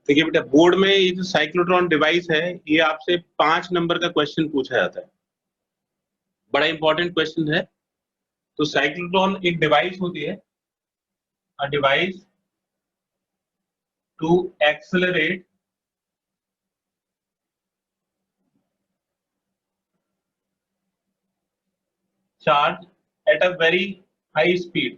देखिए बेटा, बोर्ड में ये जो साइक्लोट्रॉन डिवाइस है, ये आपसे 5 नंबर का क्वेश्चन पूछा जाता है, बड़ा इंपॉर्टेंट क्वेश्चन है। तो साइक्लोट्रॉन एक डिवाइस होती है, a device to accelerate charge at a very high speed.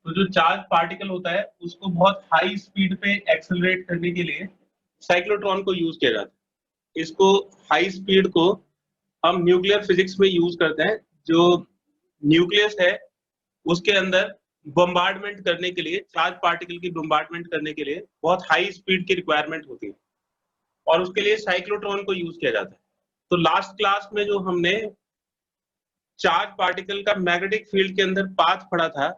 तो जो चार्ज पार्टिकल होता है उसको बहुत हाई स्पीड पे एक्सेलरेट करने के लिए साइक्लोट्रॉन को यूज किया जाता है। इसको हाई स्पीड को हम न्यूक्लियर फिजिक्स में यूज करते हैं। जो न्यूक्लियस है उसके अंदर बम्बार्डमेंट करने के लिए, चार्ज पार्टिकल की बम्बार्डमेंट करने के लिए बहुत हाई स्पीड की रिक्वायरमेंट होती है, और उसके लिए साइक्लोट्रॉन को यूज किया जाता है। तो लास्ट क्लास में जो हमने चार्ज पार्टिकल का मैग्नेटिक फील्ड के अंदर पाथ पढ़ा था,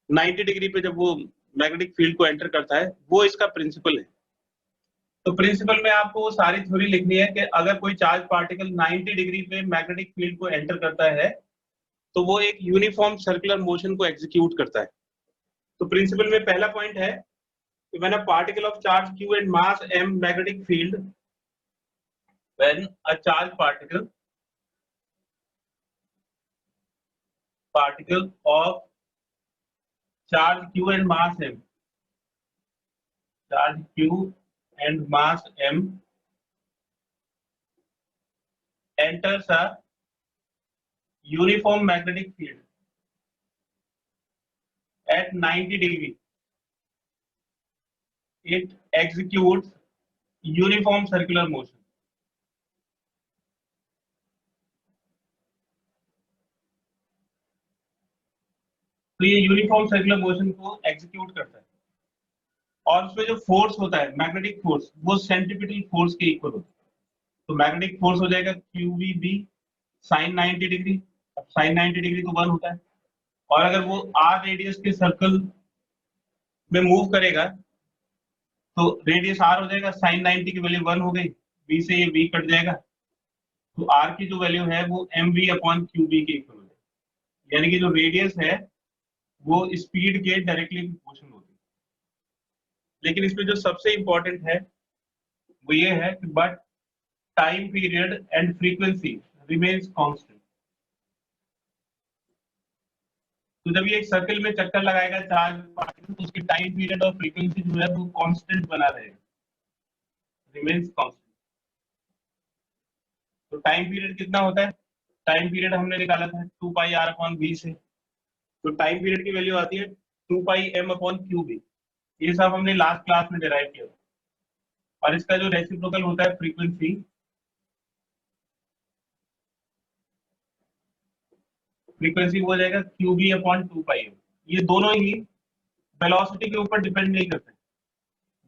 90 डिग्री पे जब वो मैग्नेटिक फील्ड को एंटर करता है, वो इसका प्रिंसिपल है। तो प्रिंसिपल में आपको वो सारी थ्योरी लिखनी है कि अगर कोई चार्ज पार्टिकल 90 डिग्री पे मैग्नेटिक फील्ड को एंटर करता है तो वो एक यूनिफॉर्म सर्कुलर मोशन को एग्जीक्यूट करता है। तो प्रिंसिपल में पहला पॉइंट है कि when a particle of charge q and mass m magnetic field, when a charge particle of charge q and mass m, charge q and mass m enters a uniform magnetic field at 90 degree, it executes uniform circular motion. तो ये uniform circular motion को execute करता है, और उसमें जो force होता है मैग्नेटिक फोर्स, वो सेंट्रीपिटल फोर्स के इक्वल होता है। तो मैग्नेटिक फोर्स हो जाएगा QVB sin 90 डिग्री। अब sin 90 डिग्री तो 1 होता है, और अगर वो r रेडियस के सर्कल में मूव करेगा तो रेडियस r हो जाएगा, sin 90 की वैल्यू 1 हो गई, v से ये v कट जाएगा, तो r की जो वैल्यू है वो mv अपॉन qb के इक्वल हो जाएगी। यानी कि जो रेडियस है वो स्पीड के डायरेक्टली प्रोपोर्शनल होती है। लेकिन इसमें जो सबसे इंपॉर्टेंट है वो ये है कि but time period and frequency remains constant. तो जब ये एक सर्कल में चक्कर लगाएगा चार्ज पार्टिकल, तो उसकी टाइम पीरियड और फ्रीक्वेंसी जो है वो कांस्टेंट बना रहेगा, रिमेन्स कांस्टेंट। तो टाइम पीरियड कितना होता है? टाइम पीरियड हमने निकाला था 2 पाई r अपॉन v से। तो टाइम पीरियड की वैल्यू आती है 2 पाई m अपॉन qb। ये सब हमने लास्ट क्लास में डिराइव किया, और इसका जो रेसिप्रोकल होता है फ्रीक्वेंसी, फ्रीक्वेंसी वो हो जाएगा qb अपॉन 2 पाई m। ये दोनों ही वेलोसिटी के ऊपर डिपेंड नहीं करते,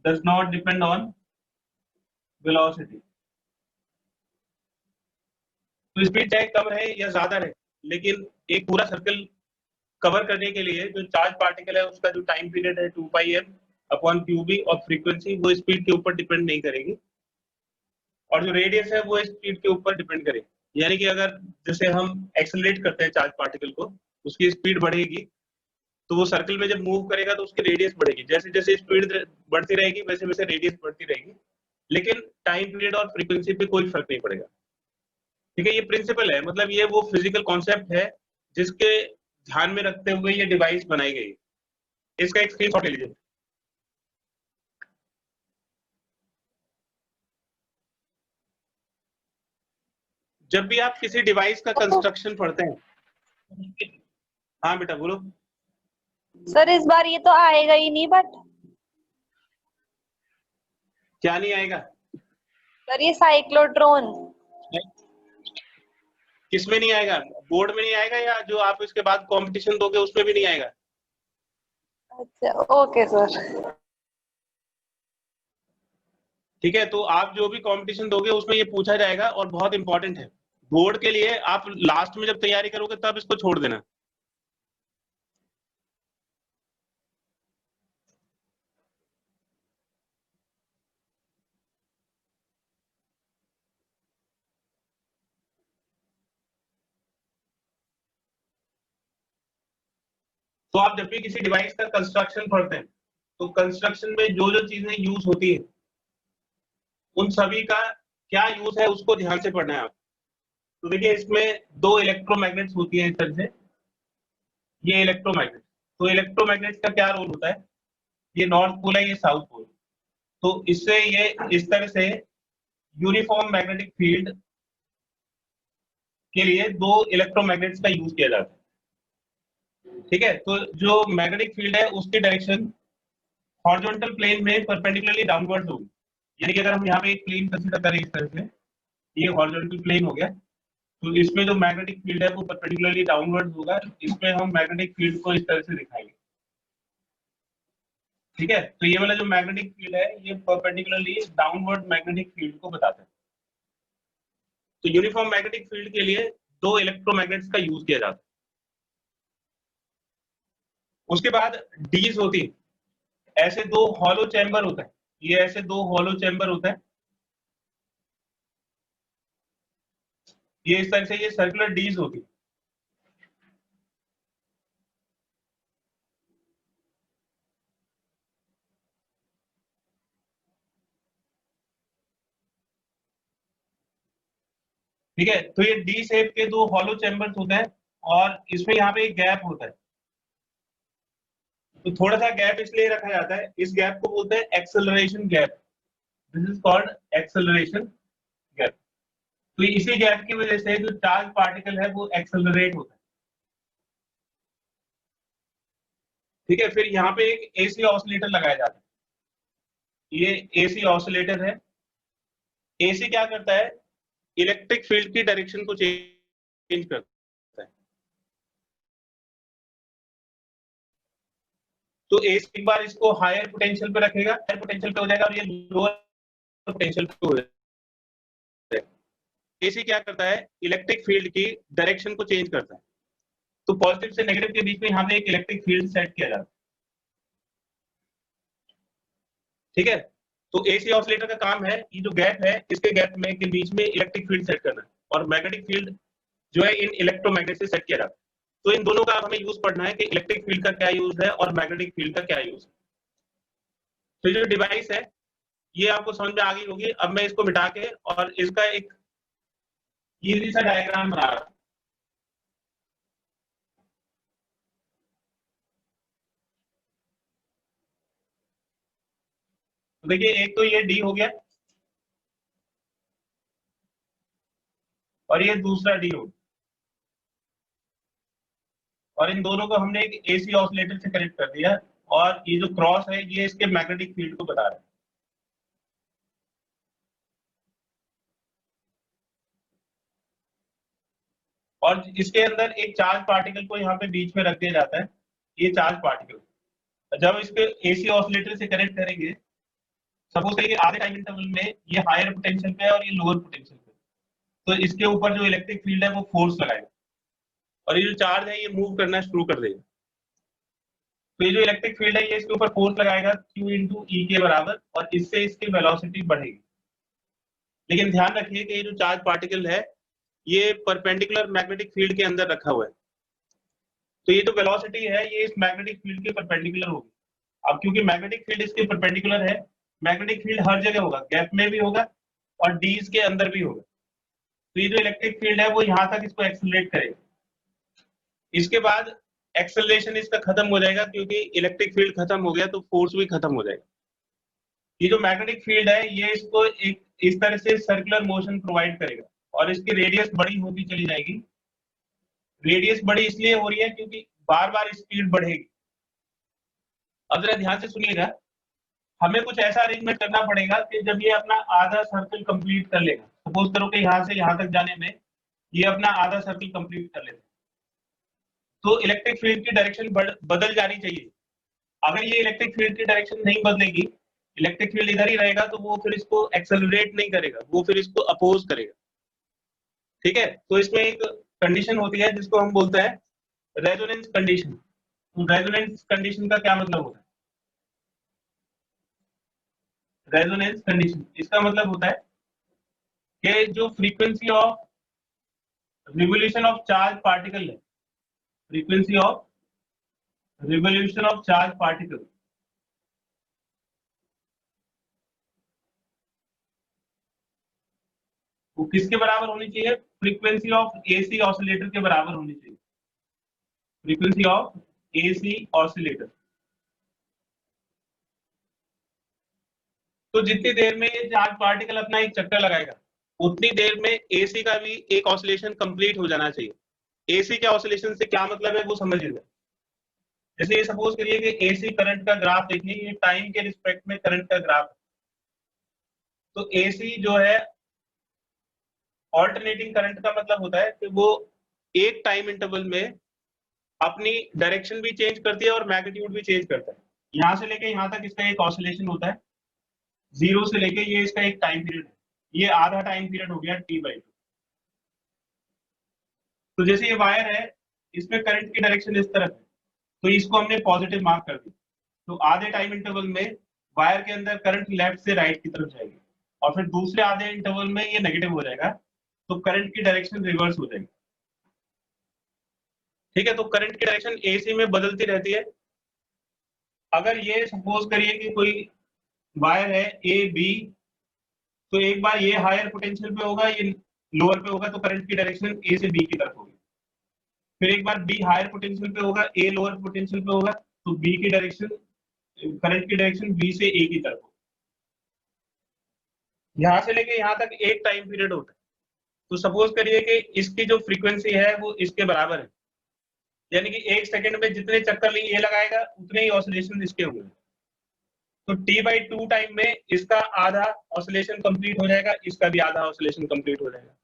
does not depend on velocity. तो स्पीड चाहे कम रहे या ज्यादा रहे, लेकिन एक पूरा सर्कल कवर करने के लिए जो चार्ज पार्टिकल है उसका जो टाइम पीरियड है 2 पाई m अपॉन qb, और फ्रीक्वेंसी वो स्पीड के ऊपर डिपेंड नहीं करेगी, और जो रेडियस है वो स्पीड के ऊपर डिपेंड करेगी। यानी कि अगर जैसे हम एक्सेलरेट करते हैं चार्ज पार्टिकल को, उसकी स्पीड बढ़ेगी, तो वो सर्कल में जब मूव करेगा तो उसकी रेडियस बढ़ेगी। जैसे जैसे स्पीड बढ़ती रहेगी वैसे वैसे रेडियस बढ़ती रहेगी, लेकिन टाइम पीरियड और फ्रीक्वेंसी पे कोई फर्क नहीं पड़ेगा। ठीक है, ये प्रिंसिपल है, मतलब ये वो फिजिकल कॉन्सेप्ट है जिसके ध्यान में रखते हुए ये डिवाइस बनाई गई। इसका एक स्क्रीनशॉट ले लीजिए। जब भी आप किसी डिवाइस का कंस्ट्रक्शन पढ़ते हैं। हाँ बेटा बोलो। सर इस बार ये तो आएगा ही नहीं, बट क्या नहीं आएगा? सर ये साइक्लोट्रॉन किसमें नहीं आएगा? बोर्ड में नहीं आएगा, या जो आप इसके बाद कंपटीशन दोगे उसमें भी नहीं आएगा? अच्छा ओके सर। ठीक है, तो आप जो भी कंपटीशन दोगे उसमें ये पूछा जाएगा, और बहुत इंपॉर्टेंट है बोर्ड के लिए। आप लास्ट में जब तैयारी करोगे तब इसको छोड़ देना। तो आप जब भी किसी डिवाइस का कंस्ट्रक्शन पढ़ते हैं तो कंस्ट्रक्शन में जो जो चीजें यूज होती है उन सभी का क्या यूज है उसको ध्यान से पढ़ना है आप। तो देखिए इसमें दो इलेक्ट्रोमैग्नेट्स होती है इस तरह से, ये इलेक्ट्रोमैग्नेट। तो इलेक्ट्रोमैग्नेट्स का क्या रोल होता है, ये नॉर्थ पोल है, ये साउथ पोल। तो इससे ये इस तरह से यूनिफॉर्म मैग्नेटिक फील्ड के लिए दो इलेक्ट्रोमैग्नेट्स का यूज किया जाता है। ठीक है, तो जो मैग्नेटिक फील्ड है उसकी डायरेक्शन हॉरिजॉन्टल प्लेन में परपेंडिकुलरली डाउनवर्ड होगी। यानी कि अगर हम यहाँ पे एक प्लेन कंसीडर करें इस तरह से, ये हॉरिजॉन्टल प्लेन हो गया, तो इसमें जो मैग्नेटिक फील्ड है वो परपेंडिकुलरली डाउनवर्ड होगा। इसमें हम मैग्नेटिक फील्ड को इस तरह से दिखाएंगे। ठीक है, तो ये वाला जो मैग्नेटिक फील्ड है ये परपेंडिकुलरली डाउनवर्ड मैग्नेटिक फील्ड को बताता है। तो यूनिफॉर्म मैग्नेटिक फील्ड के लिए दो इलेक्ट्रोमैग्नेट्स का यूज किया जाता है। उसके बाद डीज होती है, ऐसे दो हॉलो चैम्बर होता है, ये ऐसे दो हॉलो चैम्बर होता है, ये इस तरह से ये सर्कुलर डीज होती है। ठीक है, तो ये डी शेप के दो हॉलो चैम्बर्स होते हैं और इसमें यहाँ पे एक गैप होता है। तो थोड़ा सा गैप इसलिए रखा जाता है, इस गैप को बोलते हैं acceleration gap. This is called acceleration gap. तो इसी गैप की वजह से जो चार्ज पार्टिकल है वो एक्सेलरेट होता है। ठीक है, फिर यहाँ पे एक एसी ऑसिलेटर लगाया जाता है, ये एसी ऑसिलेटर है। एसी क्या करता है, इलेक्ट्रिक फील्ड की डायरेक्शन को चेंज करता है। तो एसी एक बार इसको हायर पोटेंशियल पे रखेगा, हायर पोटेंशियल पे हो जाएगा और ये लोअर पोटेंशियल पे हो जाएगा। एसी क्या करता है, इलेक्ट्रिक फील्ड की डायरेक्शन को चेंज करता है। तो पॉजिटिव से नेगेटिव के बीच में यहाँ पे एक इलेक्ट्रिक फील्ड सेट किया जाता है। ठीक है, तो एसी ऑसिलेटर का काम है, ये जो गैप है इसके गैप में के बीच में इलेक्ट्रिक फील्ड सेट करना है और मैग्नेटिक फील्ड जो है इन इलेक्ट्रोमैग्नेट से सेट किया जाता है। तो इन दोनों का हमें यूज पढ़ना है कि इलेक्ट्रिक फील्ड का क्या यूज है और मैग्नेटिक फील्ड का क्या यूज है। तो जो डिवाइस है ये आपको समझ में आ गई होगी। अब मैं इसको मिटा के और इसका एक इजी सा डायग्राम बना रहा हूं। तो देखिए एक तो ये डी हो गया और ये दूसरा डी हो गया, और इन दोनों को हमने एक एसी ऑसिलेटर से कनेक्ट कर दिया और ये जो क्रॉस है ये इसके मैग्नेटिक फील्ड को बता रहा है। और इसके अंदर एक चार्ज पार्टिकल को यहाँ पे बीच में रख दिया जाता है, ये चार्ज पार्टिकल जब इसके एसी ऑसिलेटर से कनेक्ट करेंगे, सपोज करिए आधे टाइम इंटरवल में ये हायर पोटेंशियल पे है और ये लोअर पोटेंशियल पे, तो इसके ऊपर जो इलेक्ट्रिक फील्ड है वो फोर्स लगाएगा और ये जो चार्ज है ये मूव करना शुरू कर देगा। तो ये जो इलेक्ट्रिक फील्ड है ये इसके ऊपर फोर्स लगाएगा Q इंटू ई के बराबर, और इससे इसकी वेलोसिटी बढ़ेगी। लेकिन ध्यान रखिए कि ये जो चार्ज पार्टिकल है ये परपेंडिकुलर मैग्नेटिक फील्ड के अंदर रखा हुआ है, तो ये जो वेलोसिटी है ये इस मैग्नेटिक फील्ड के परपेंडिकुलर होगी। अब क्योंकि मैग्नेटिक फील्ड इसके परपेंडिकुलर है, मैग्नेटिक फील्ड हर जगह होगा, गैप में भी होगा और डीज के अंदर भी होगा। तो ये जो इलेक्ट्रिक फील्ड है वो यहाँ तक इसको एक्सेलरेट करेगा। इसके बाद एक्सेलरेशन इसका खत्म हो जाएगा, क्योंकि इलेक्ट्रिक फील्ड खत्म हो गया तो फोर्स भी खत्म हो जाएगा। ये जो मैग्नेटिक फील्ड है ये इसको एक इस तरह से सर्कुलर मोशन प्रोवाइड करेगा और इसकी रेडियस बड़ी होती चली जाएगी। रेडियस बड़ी इसलिए हो रही है क्योंकि बार बार स्पीड बढ़ेगी। अब जरा ध्यान से सुनिएगा, हमें कुछ ऐसा अरेंजमेंट करना पड़ेगा कि जब ये अपना आधा सर्कल कंप्लीट कर लेगा, सपोज करो कि यहाँ से यहाँ तक जाने में ये अपना आधा सर्कल कंप्लीट कर लेगा, तो इलेक्ट्रिक फील्ड की डायरेक्शन बदल जानी चाहिए। अगर ये इलेक्ट्रिक फील्ड की डायरेक्शन नहीं बदलेगी, इलेक्ट्रिक फील्ड इधर ही रहेगा, तो वो फिर इसको एक्सेलरेट नहीं करेगा, वो फिर इसको अपोज करेगा। ठीक है, तो इसमें एक कंडीशन होती है जिसको हम बोलते हैं रेजोनेंस कंडीशन। तो रेजोनेंस कंडीशन का क्या मतलब होता है, रेजोनेंस कंडीशन इसका मतलब होता है कि जो frequency of revolution of charge particle है, frequency of revolution of charge particle, वो किसके बराबर होनी चाहिए? फ्रीक्वेंसी ऑफ एसी ऑसिलेटर के बराबर होनी चाहिए, फ्रीक्वेंसी ऑफ एसी ऑसिलेटर। तो जितनी देर में ये चार्ज पार्टिकल अपना एक चक्कर लगाएगा उतनी देर में एसी का भी एक ऑसिलेशन कंप्लीट हो जाना चाहिए। एसी के ऑसिलेशन से क्या मतलब है वो समझिएगा। जैसे ये सपोज करिए कि एसी करंट का ग्राफ देखिए, ये टाइम के रिस्पेक्ट में करंट का ग्राफ है। तो एसी जो है ऑल्टरनेटिंग करंट का मतलब होता है कि वो एक टाइम इंटरवल में अपनी डायरेक्शन भी चेंज करती है और मैग्नीट्यूड भी चेंज करता है। यहां से लेके यहां तक इसका एक ऑसिलेशन होता है, जीरो से लेके ये इसका एक टाइम पीरियड है, ये आधा टाइम पीरियड हो गया T/2। तो जैसे ये वायर है, इसमें करंट की डायरेक्शन इस तरफ है, तो इसको हमने पॉजिटिव मार्क कर दी। तो आधे टाइम इंटरवल में वायर के अंदर करंट लेफ्ट से राइट की तरफ जाएगी और फिर दूसरे आधे इंटरवल में ये नेगेटिव हो जाएगा, तो करंट की डायरेक्शन रिवर्स हो जाएगी। ठीक है, तो करंट की डायरेक्शन एसी में बदलती रहती है। अगर ये सपोज करिए कि कोई वायर है ए बी, तो एक बार ये हायर पोटेंशियल पे होगा, ये लोअर पे होगा, तो करंट की डायरेक्शन ए से बी की तरफ होगी। फिर एक बार बी हायर पोटेंशियल पे होगा, ए लोअर पोटेंशियल पे होगा, तो बी की डायरेक्शन, करंट की डायरेक्शन बी से ए की तरफ होगी। यहां से लेके यहां तक एक टाइम पीरियड होता है। तो सपोज करिए कि इसकी जो फ्रीक्वेंसी है वो इसके बराबर है, यानी कि एक सेकंड में जितने चक्कर ये लगाएगा उतने ही ऑसिलेशन इसके होंगे। तो T/2 टाइम में इसका आधा ऑसिलेशन कंप्लीट हो जाएगा, इसका भी आधा ऑसिलेशन कंप्लीट हो जाएगा।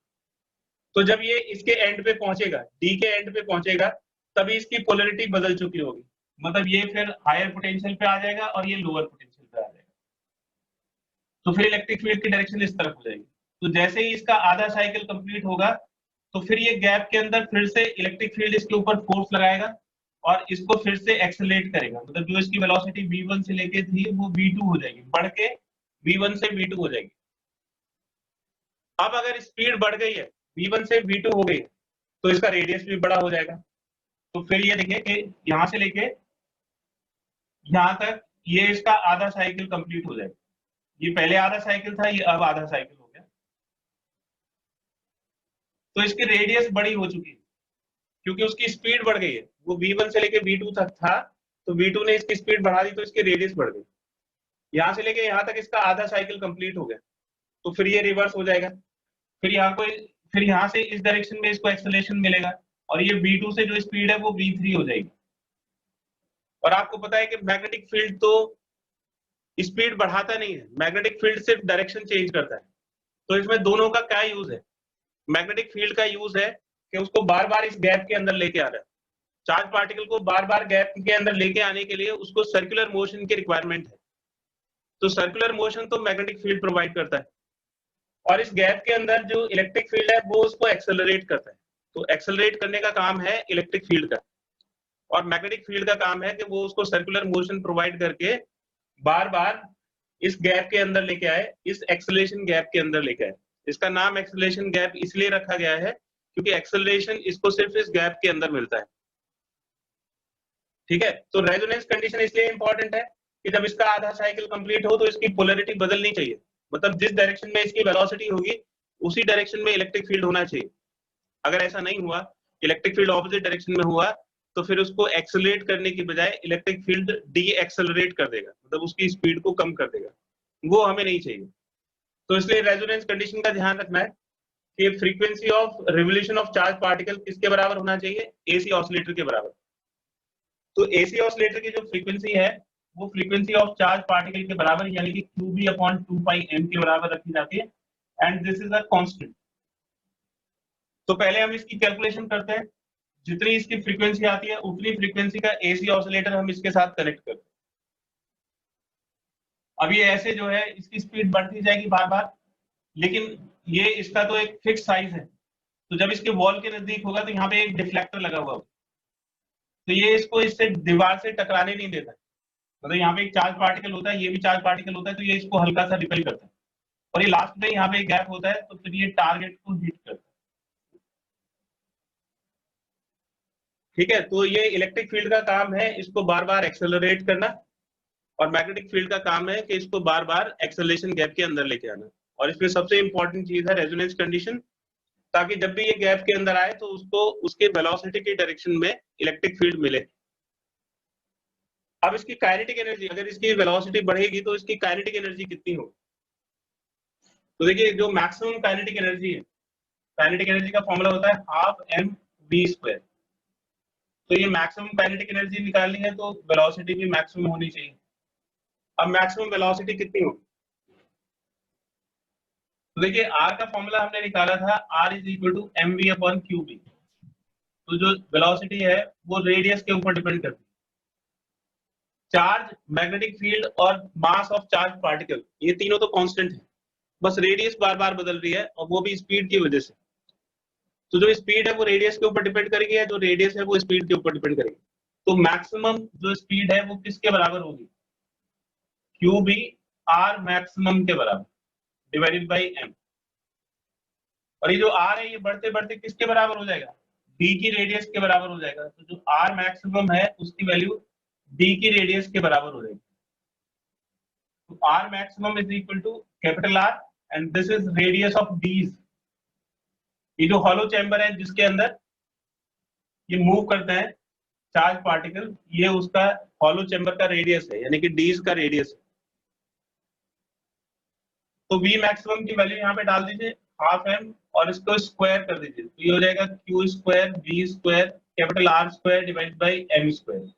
तो जब ये इसके एंड पे पहुंचेगा, डी के एंड पे पहुंचेगा, तभी इसकी पोलरिटी बदल चुकी होगी, मतलब ये फिर हायर पोटेंशियल पे आ जाएगा और ये लोअर पोटेंशियल पे आ जाएगा। तो फिर इलेक्ट्रिक फील्ड की डायरेक्शन इस तरफ हो जाएगी। तो जैसे ही इसका आधा साइकिल कंप्लीट होगा, तो फिर ये गैप के अंदर फिर से इलेक्ट्रिक फील्ड इसके ऊपर फोर्स लगाएगा और इसको फिर से एक्सेलरेट करेगा, मतलब जो इसकी वेलोसिटी v1 से लेके थी वो v2 हो जाएगी, बढ़ के v1 से v2 हो जाएगी। अब अगर स्पीड बढ़ गई है, v1 से v2 हो गई, तो इसका रेडियस भी बड़ा हो जाएगा। तो फिर ये देखिए कि यहां से लेके यहां तक ये इसका आधा साइकिल कंप्लीट हो जाएगा। ये पहले आधा साइकिल था, ये अब आधा साइकिल हो गया। तो इसकी रेडियस बड़ी हो चुकी है क्योंकि उसकी स्पीड बढ़ गई है। वो v1 से लेके v2 तक था, तो v2 ने इसकी स्पीड बढ़ा दी, तो इसकी रेडियस बढ़ गई। यहां से लेके यहां तक इसका आधा साइकिल कंप्लीट हो गया, तो फिर ये रिवर्स हो जाएगा। फिर यहाँ को, फिर यहाँ से इस डायरेक्शन में इसको एक्सेलरेशन मिलेगा और ये v2 से जो स्पीड है वो v3 हो जाएगी। और आपको पता है कि मैग्नेटिक फील्ड तो स्पीड बढ़ाता नहीं है, मैग्नेटिक फील्ड सिर्फ डायरेक्शन चेंज करता है। तो इसमें दोनों का क्या यूज है? मैग्नेटिक फील्ड का यूज है कि उसको बार बार इस गैप के अंदर लेके आ रहा है। चार्ज पार्टिकल को बार बार गैप के अंदर लेके आने के लिए उसको सर्कुलर मोशन की रिक्वायरमेंट है। तो सर्कुलर मोशन तो मैग्नेटिक फील्ड प्रोवाइड करता है, और इस गैप के अंदर जो इलेक्ट्रिक फील्ड है वो उसको एक्सेलरेट करता है। तो एक्सेलरेट करने का काम है इलेक्ट्रिक फील्ड का, और मैग्नेटिक फील्ड का काम है कि वो उसको सर्कुलर मोशन प्रोवाइड करके बार बार इस गैप के अंदर लेके आए, इस एक्सेलरेशन गैप के अंदर लेके आए। इसका नाम एक्सेलरेशन गैप इसलिए रखा गया है क्योंकि एक्सेलरेशन इसको सिर्फ इस गैप के अंदर मिलता है। ठीक है, तो रेजोनेंस कंडीशन इसलिए इंपॉर्टेंट है कि जब इसका आधा साइकिल कंप्लीट हो तो इसकी पोलैरिटी बदलनी चाहिए, मतलब जिस डायरेक्शन में इसकी वेलोसिटी होगी उसी डायरेक्शन में इलेक्ट्रिक फील्ड होना चाहिए। अगर ऐसा नहीं हुआ, इलेक्ट्रिक फील्ड ऑपोजिट डायरेक्शन में हुआ, तो फिर उसको एक्सेलरेट करने की बजाय इलेक्ट्रिक फील्ड डी एक्सेलरेट कर देगा, मतलब उसकी स्पीड को कम कर देगा। वो हमें नहीं चाहिए। तो इसलिए रेजोनेंस कंडीशन का ध्यान रखना है कि frequency of revolution of charge particle किसके बराबर होना चाहिए? एसी ऑसिलेटर के बराबर। तो एसी ऑसिलेटर की जो फ्रीक्वेंसी है वो फ्रीक्वेंसी ऑफ चार्ज पार्टिकल के बराबर, यानी कि QB/2πm के बराबर रखी जाती है, and this is a constant. तो पहले हम इसकी कैलकुलेशन करते हैं। जितनी इसकी फ्रीक्वेंसी आती है उतनी फ्रीक्वेंसी का एसी ऑसिलेटर हम इसके साथ कनेक्ट करते हैं। अब ये ऐसे जो है इसकी स्पीड बढ़ती जाएगी बार बार, लेकिन ये इसका तो एक फिक्स साइज है। तो जब इसके वॉल के नजदीक होगा तो यहाँ पे एक डिफ्लेक्टर लगा हुआ होगा, तो ये इसको इससे दीवार से टकराने नहीं देता। मतलब यहाँ पे एक चार्ज पार्टिकल होता है, ये भी चार्ज पार्टिकल होता है, तो ये इसको हल्का सा रिपेल करता है, और ये लास्ट में यहाँ पे एक गैप होता है, तो फिर ये टारगेट को हिट करता है। ठीक है, तो ये इलेक्ट्रिक फील्ड का काम है इसको बार बार एक्सेलरेट करना, और मैग्नेटिक फील्ड का काम है कि इसको बार बार एक्सेलरेशन गैप के अंदर लेके आना। और इसमें सबसे इंपॉर्टेंट चीज है रेजोनेंस कंडीशन, ताकि जब भी ये गैप के अंदर आए तो उसको उसके वेलोसिटी की डायरेक्शन में इलेक्ट्रिक फील्ड मिले। अब इसकी काइनेटिक एनर्जी, अगर इसकी वेलोसिटी बढ़ेगी तो इसकी काइनेटिक एनर्जी कितनी होगी? तो देखिए जो मैक्सिमम काइनेटिक एनर्जी है, काइनेटिक एनर्जी का फॉर्मूला होता है हाफ एम वी स्क्वायर। तो ये मैक्सिमम काइनेटिक एनर्जी निकालनी है तो वेलोसिटी भी मैक्सिमम होनी चाहिए। अब मैक्सिमम वेलोसिटी कितनी होगी? तो देखिए आर का फॉर्मूला हमने निकाला था, R is equal to M V upon Q B. तो जो वेलोसिटी है वो रेडियस के ऊपर डिपेंड करती है। चार्ज, मैग्नेटिक फील्ड और मास ऑफ चार्ज पार्टिकल, ये तीनों तो कांस्टेंट है, बस रेडियस बार बार बदल रही है, और वो भी स्पीड की वजह से। तो जो स्पीड है वो रेडियस के ऊपर डिपेंड करेगी, या जो रेडियस है वो स्पीड के ऊपर डिपेंड करेगी। तो मैक्सिमम जो स्पीड है वो किसके बराबर होगी? क्यू बी आर मैक्सिमम के बराबर डिवाइडेड बाई एम। और ये जो आर है ये बढ़ते बढ़ते किसके बराबर हो जाएगा? डी की रेडियस के बराबर हो जाएगा। तो जो आर मैक्सिमम है उसकी वैल्यू डी की रेडियस के बराबर हो जाएगी। तो R maximum is equal to capital R and this is radius of dees. ये जो हॉलो चैम्बर है जिसके अंदर ये मूव करते हैं चार्ज पार्टिकल, ये उसका हॉलो चैम्बर का रेडियस है, यानी कि डीज का रेडियस है। तो वी मैक्सिमम की वैल्यू यहाँ पे डाल दीजिए हाफ एम, और इसको स्क्वायर कर दीजिए। तो ये हो जाएगा Q square V square capital R square divide by M square.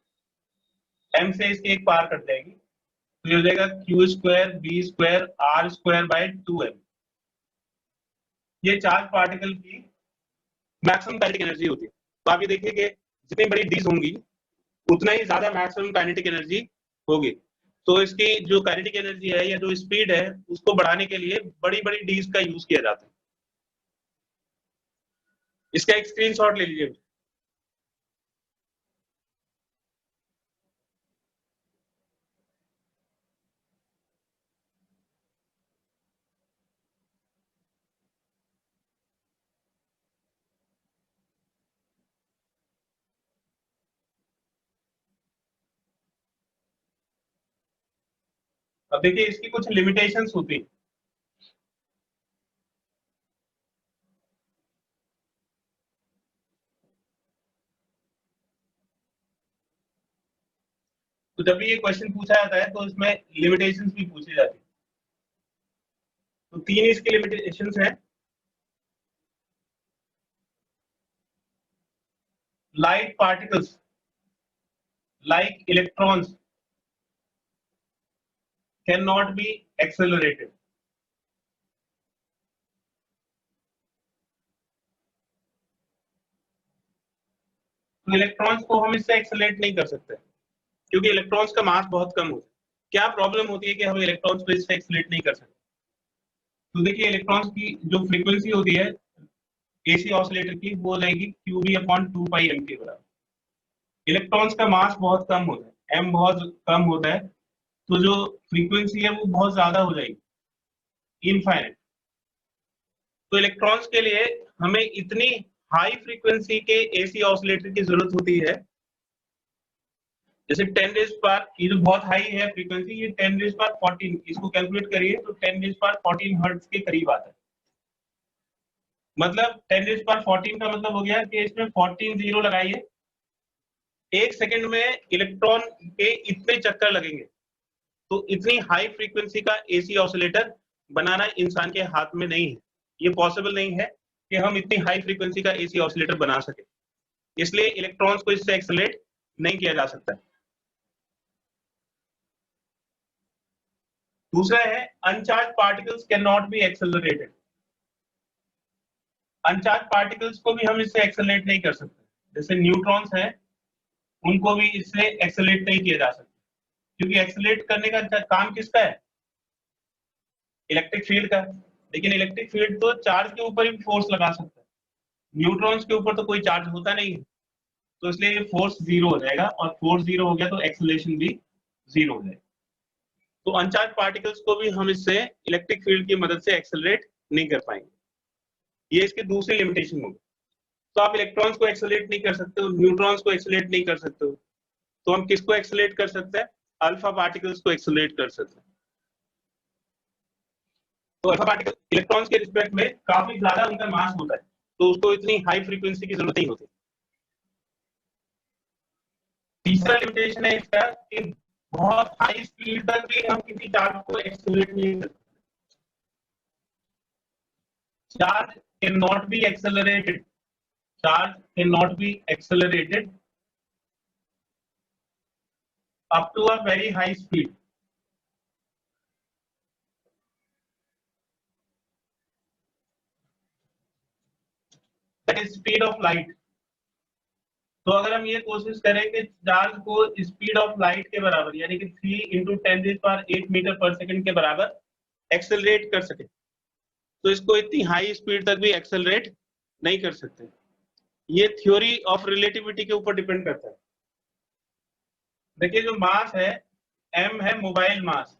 M से इसके एक पार कट जाएगी, तो ये हो जाएगा Q square V square R square by 2m। ये चार्ज पार्टिकल की मैक्सिमम काइनेटिक एनर्जी होती है। तो आप ये देखिए कि जितनी बड़ी डीज होंगी उतना ही ज्यादा मैक्सिमम काइनेटिक एनर्जी होगी। तो इसकी जो काइनेटिक एनर्जी है या जो स्पीड है उसको बढ़ाने के लिए बड़ी बड़ी डीज का यूज किया जाता है। इसका एक स्क्रीनशॉट ले लीजिए। अब देखिए इसकी कुछ लिमिटेशंस होती है। तो जब भी ये क्वेश्चन पूछा जाता है तो इसमें लिमिटेशंस भी पूछी जाती है। तो तीन इसके लिमिटेशंस हैं। Light particles like electrons cannot be accelerated. तो इलेक्ट्रॉन्स को हम इससे एक्सेलरेट नहीं कर सकते क्योंकि इलेक्ट्रॉन्स का मास बहुत कम होता है। क्या प्रॉब्लम होती है कि हम इलेक्ट्रॉन्स को इससे एक्सेलरेट नहीं कर सकते? तो देखिए इलेक्ट्रॉन्स की जो फ्रीक्वेंसी होती है एसी ऑसिलेटर की वो रहेगी QB अपॉन 2 पाई m के बराबर। इलेक्ट्रॉन्स का मास बहुत कम होता है, m बहुत कम होता है, तो जो फ्रीक्वेंसी है वो बहुत ज्यादा हो जाएगी, इनफाइनाइट। तो इलेक्ट्रॉन्स के लिए हमें इतनी हाई फ्रीक्वेंसी के एसी ऑसिलेटर की जरूरत होती है, जैसे 10 रेज पर, ये जो बहुत हाई है फ्रीक्वेंसी, ये 10 रेज पर 14, इसको कैलकुलेट करिए तो 10 रेज पर 14 हर्ट्ज के करीब आता है। मतलब 10 रेज पर 14 का मतलब हो गया कि इसमें 14 जीरो लगाइए, एक सेकंड में इलेक्ट्रॉन के इतने चक्कर लगेंगे। तो इतनी हाई फ्रीक्वेंसी का एसी ऑसिलेटर बनाना इंसान के हाथ में नहीं है, ये पॉसिबल नहीं है कि हम इतनी हाई फ्रीक्वेंसी का एसी ऑसिलेटर बना सके, इसलिए इलेक्ट्रॉन्स को इससे एक्सेलरेट नहीं किया जा सकता। दूसरा है अनचार्ज particles can not be accelerated. अनचार्ज particles को भी हम इससे एक्सेलरेट नहीं कर सकते, जैसे न्यूट्रॉन्स हैं उनको भी इससे एक्सेलरेट नहीं किया जा सकता, क्योंकि एक्सेलरेट करने का काम किसका है? इलेक्ट्रिक फील्ड का। लेकिन इलेक्ट्रिक फील्ड तो चार्ज के ऊपर ही फोर्स लगा सकता है, न्यूट्रॉन्स के ऊपर तो कोई चार्ज होता नहीं है, तो इसलिए फोर्स जीरो हो जाएगा, और फोर्स जीरो हो गया तो एक्सेलरेशन भी जीरो हो जाएगा। तो अनचार्ज पार्टिकल्स को भी हम इससे इलेक्ट्रिक फील्ड की मदद से एक्सेलरेट नहीं कर पाएंगे। ये इसकी दूसरी लिमिटेशन होगी। तो आप इलेक्ट्रॉन्स को एक्सेलरेट नहीं कर सकते हो, न्यूट्रॉन्स को एक्सेलरेट नहीं कर सकते हो, तो हम किसको एक्सेलरेट कर सकते हैं? अल्फा पार्टिकल्स को एक्सेलरेट कर सकते हैं। तो अल्फा पार्टिकल इलेक्ट्रॉन्स के रिस्पेक्ट में काफी ज्यादा उनका मास होता है, तो उसको इतनी हाई फ्रीक्वेंसी की जरूरत नहीं होती। तीसरा लिमिटेशन है इसका कि बहुत हाई स्पीड तक भी हम किसी चार्ज को एक्सेलरेट नहीं कर सकते। Charge can not be accelerated, charge can not be accelerated up to a very high speed. That is speed of light. तो अगर हम ये कोशिश करें कि चार्ज को स्पीड ऑफ लाइट के बराबर यानी कि 3 × 10⁸ मीटर पर सेकंड के बराबर एक्सेलरेट कर सके, तो इसको इतनी हाई स्पीड तक भी एक्सेलरेट नहीं कर सकते। ये थ्योरी ऑफ रिलेटिविटी के ऊपर डिपेंड करता है। देखिए जो मास है m है मोबाइल मास।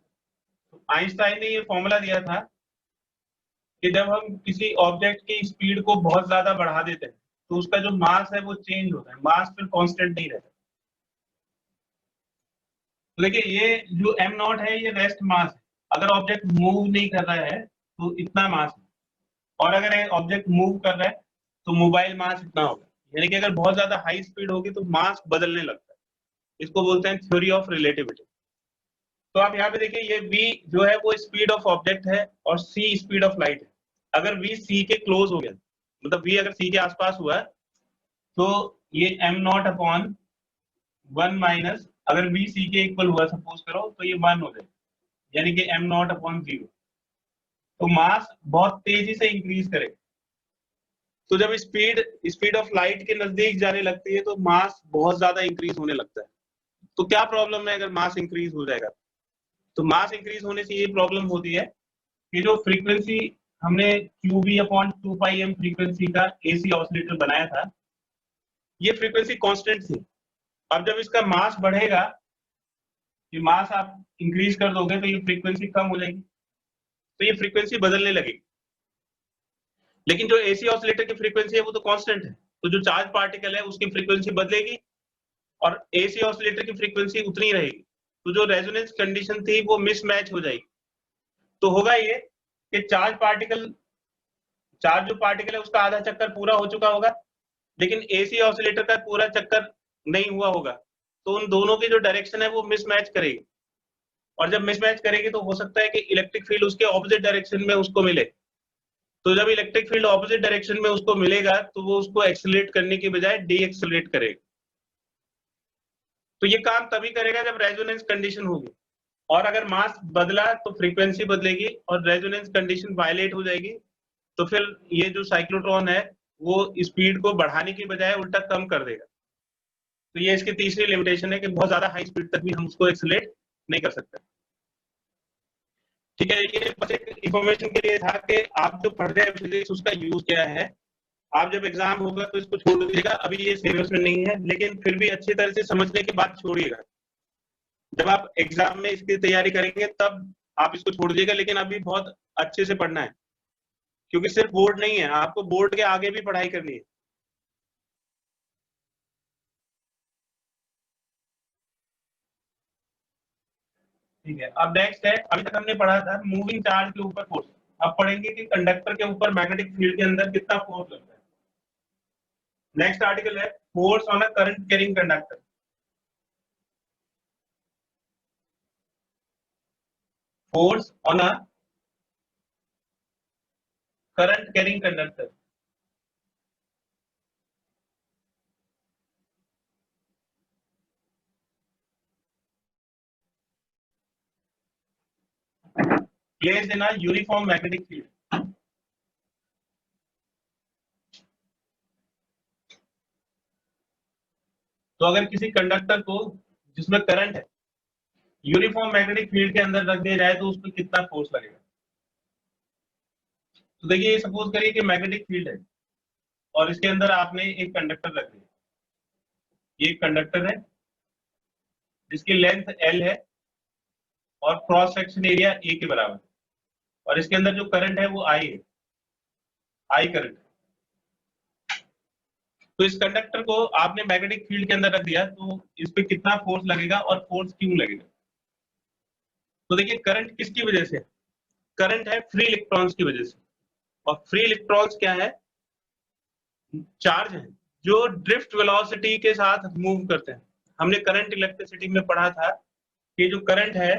तो आइंस्टाइन ने ये फॉर्मूला दिया था कि जब हम किसी ऑब्जेक्ट की स्पीड को बहुत ज्यादा बढ़ा देते हैं तो उसका जो मास है वो चेंज होता है, मास फिर कांस्टेंट नहीं रहता। तो देखिए ये जो m0 है ये रेस्ट मास है, अगर ऑब्जेक्ट मूव नहीं कर रहा है तो इतना मास है, और अगर ऑब्जेक्ट मूव कर रहा है तो मोबाइल मास इतना होगा। यानी कि अगर बहुत ज्यादा हाई स्पीड होगी तो मास बदलने लगता है, इसको बोलते हैं थ्योरी ऑफ रिलेटिविटी। तो आप यहाँ पे देखिए ये v जो है वो स्पीड ऑफ ऑब्जेक्ट है और c स्पीड ऑफ लाइट है। अगर v c के क्लोज हो गया, मतलब v अगर c के आसपास हुआ तो ये m0/1 माइनस, अगर v c के इक्वल हुआ सपोज करो तो ये 1 हो जाए, यानी कि m0/0। तो मास बहुत तेजी से इंक्रीज करेगा। तो जब स्पीड ऑफ लाइट के नजदीक जाने लगती है तो मास बहुत ज्यादा इंक्रीज होने लगता है। तो क्या प्रॉब्लम है अगर मास इंक्रीज हो जाएगा? तो मास इंक्रीज होने से ये प्रॉब्लम होती है कि जो फ्रीक्वेंसी हमने qB/2πm फ्रीक्वेंसी का एसी ऑसिलेटर बनाया था, ये फ्रीक्वेंसी कांस्टेंट थी। अब जब इसका मास बढ़ेगा, ये मास आप इंक्रीज कर दोगे तो ये फ्रीक्वेंसी कम हो जाएगी, तो ये फ्रीक्वेंसी बदलने लगेगी। लेकिन जो एसी ऑसिलेटर की फ्रीक्वेंसी है वो तो कांस्टेंट है, तो जो चार्ज पार्टिकल है उसकी फ्रीक्वेंसी बदलेगी और एसी ऑसिलेटर की फ्रीक्वेंसी उतनी रहेगी। तो जो रेजोनेंस कंडीशन थी वो मिसमैच हो जाएगी। तो होगा ये कि चार्ज जो पार्टिकल है उसका आधा चक्कर पूरा हो चुका होगा, लेकिन एसी ऑसिलेटर का पूरा चक्कर नहीं हुआ होगा, तो उन दोनों की जो डायरेक्शन है वो मिसमैच करेगी, और जब मिसमैच करेगी तो हो सकता है कि इलेक्ट्रिक फील्ड उसके ऑपोजिट डायरेक्शन में उसको मिले। तो जब इलेक्ट्रिक फील्ड ऑपोजिट डायरेक्शन में उसको मिलेगा तो वो उसको एक्सेलरेट करने की बजाय डी एक्सेलरेट करेगा। तो ये काम तभी करेगा जब रेजोनेंस कंडीशन होगी, और अगर मास बदला तो फ्रीक्वेंसी बदलेगी और रेजोनेंस कंडीशन वायलेट हो जाएगी, तो फिर ये जो साइक्लोट्रॉन है वो स्पीड को बढ़ाने की बजाय उल्टा कम कर देगा। तो ये इसकी तीसरी लिमिटेशन है कि बहुत ज्यादा हाई स्पीड तक भी हम उसको एक्सेलरेट नहीं कर सकते। ठीक है, ये बस एक इंफॉर्मेशन के लिए था कि आप जो पढ़ रहे हैं फिजिक्स उसका यूज क्या है। आप जब एग्जाम होगा तो इसको छोड़ दीजिएगा, अभी ये सिलेबस में नहीं है, लेकिन फिर भी अच्छी तरह से समझने के बाद छोड़िएगा। जब आप एग्जाम में इसकी तैयारी करेंगे तब आप इसको छोड़ दीजिएगा, लेकिन अभी बहुत अच्छे से पढ़ना है, क्योंकि सिर्फ बोर्ड नहीं है, आपको बोर्ड के आगे भी पढ़ाई करनी है। ठीक है, अब नेक्स्ट है, अभी तक हमने पढ़ा था मूविंग चार्ज के ऊपर फोर्स। अब पढ़ेंगे कि कंडक्टर के ऊपर मैग्नेटिक फील्ड के अंदर कितना फोर्स लगता है। नेक्स्ट आर्टिकल है force on a current carrying conductor. Force on a current carrying conductor. placed in a uniform magnetic field। तो अगर किसी कंडक्टर को जिसमें करंट है यूनिफॉर्म मैग्नेटिक फील्ड के अंदर रख दिया जाए तो उस पर कितना फोर्स लगेगा। तो देखिए सपोज करिए कि मैग्नेटिक फील्ड है और इसके अंदर आपने एक कंडक्टर रख दिया, ये एक कंडक्टर है जिसकी लेंथ L है और क्रॉस सेक्शन एरिया A के बराबर, और इसके अंदर जो करंट है वो I है, I करंट। तो इस कंडक्टर को आपने मैग्नेटिक फील्ड के अंदर रख दिया, तो इस पे कितना फोर्स लगेगा और फोर्स क्यों लगेगा। तो देखिए करंट किसकी वजह से, करंट है फ्री इलेक्ट्रॉन्स की वजह से। और फ्री इलेक्ट्रॉन्स क्या है, चार्ज है जो ड्रिफ्ट वेलोसिटी के साथ मूव करते हैं। हमने करंट इलेक्ट्रिसिटी में पढ़ा था कि जो करंट है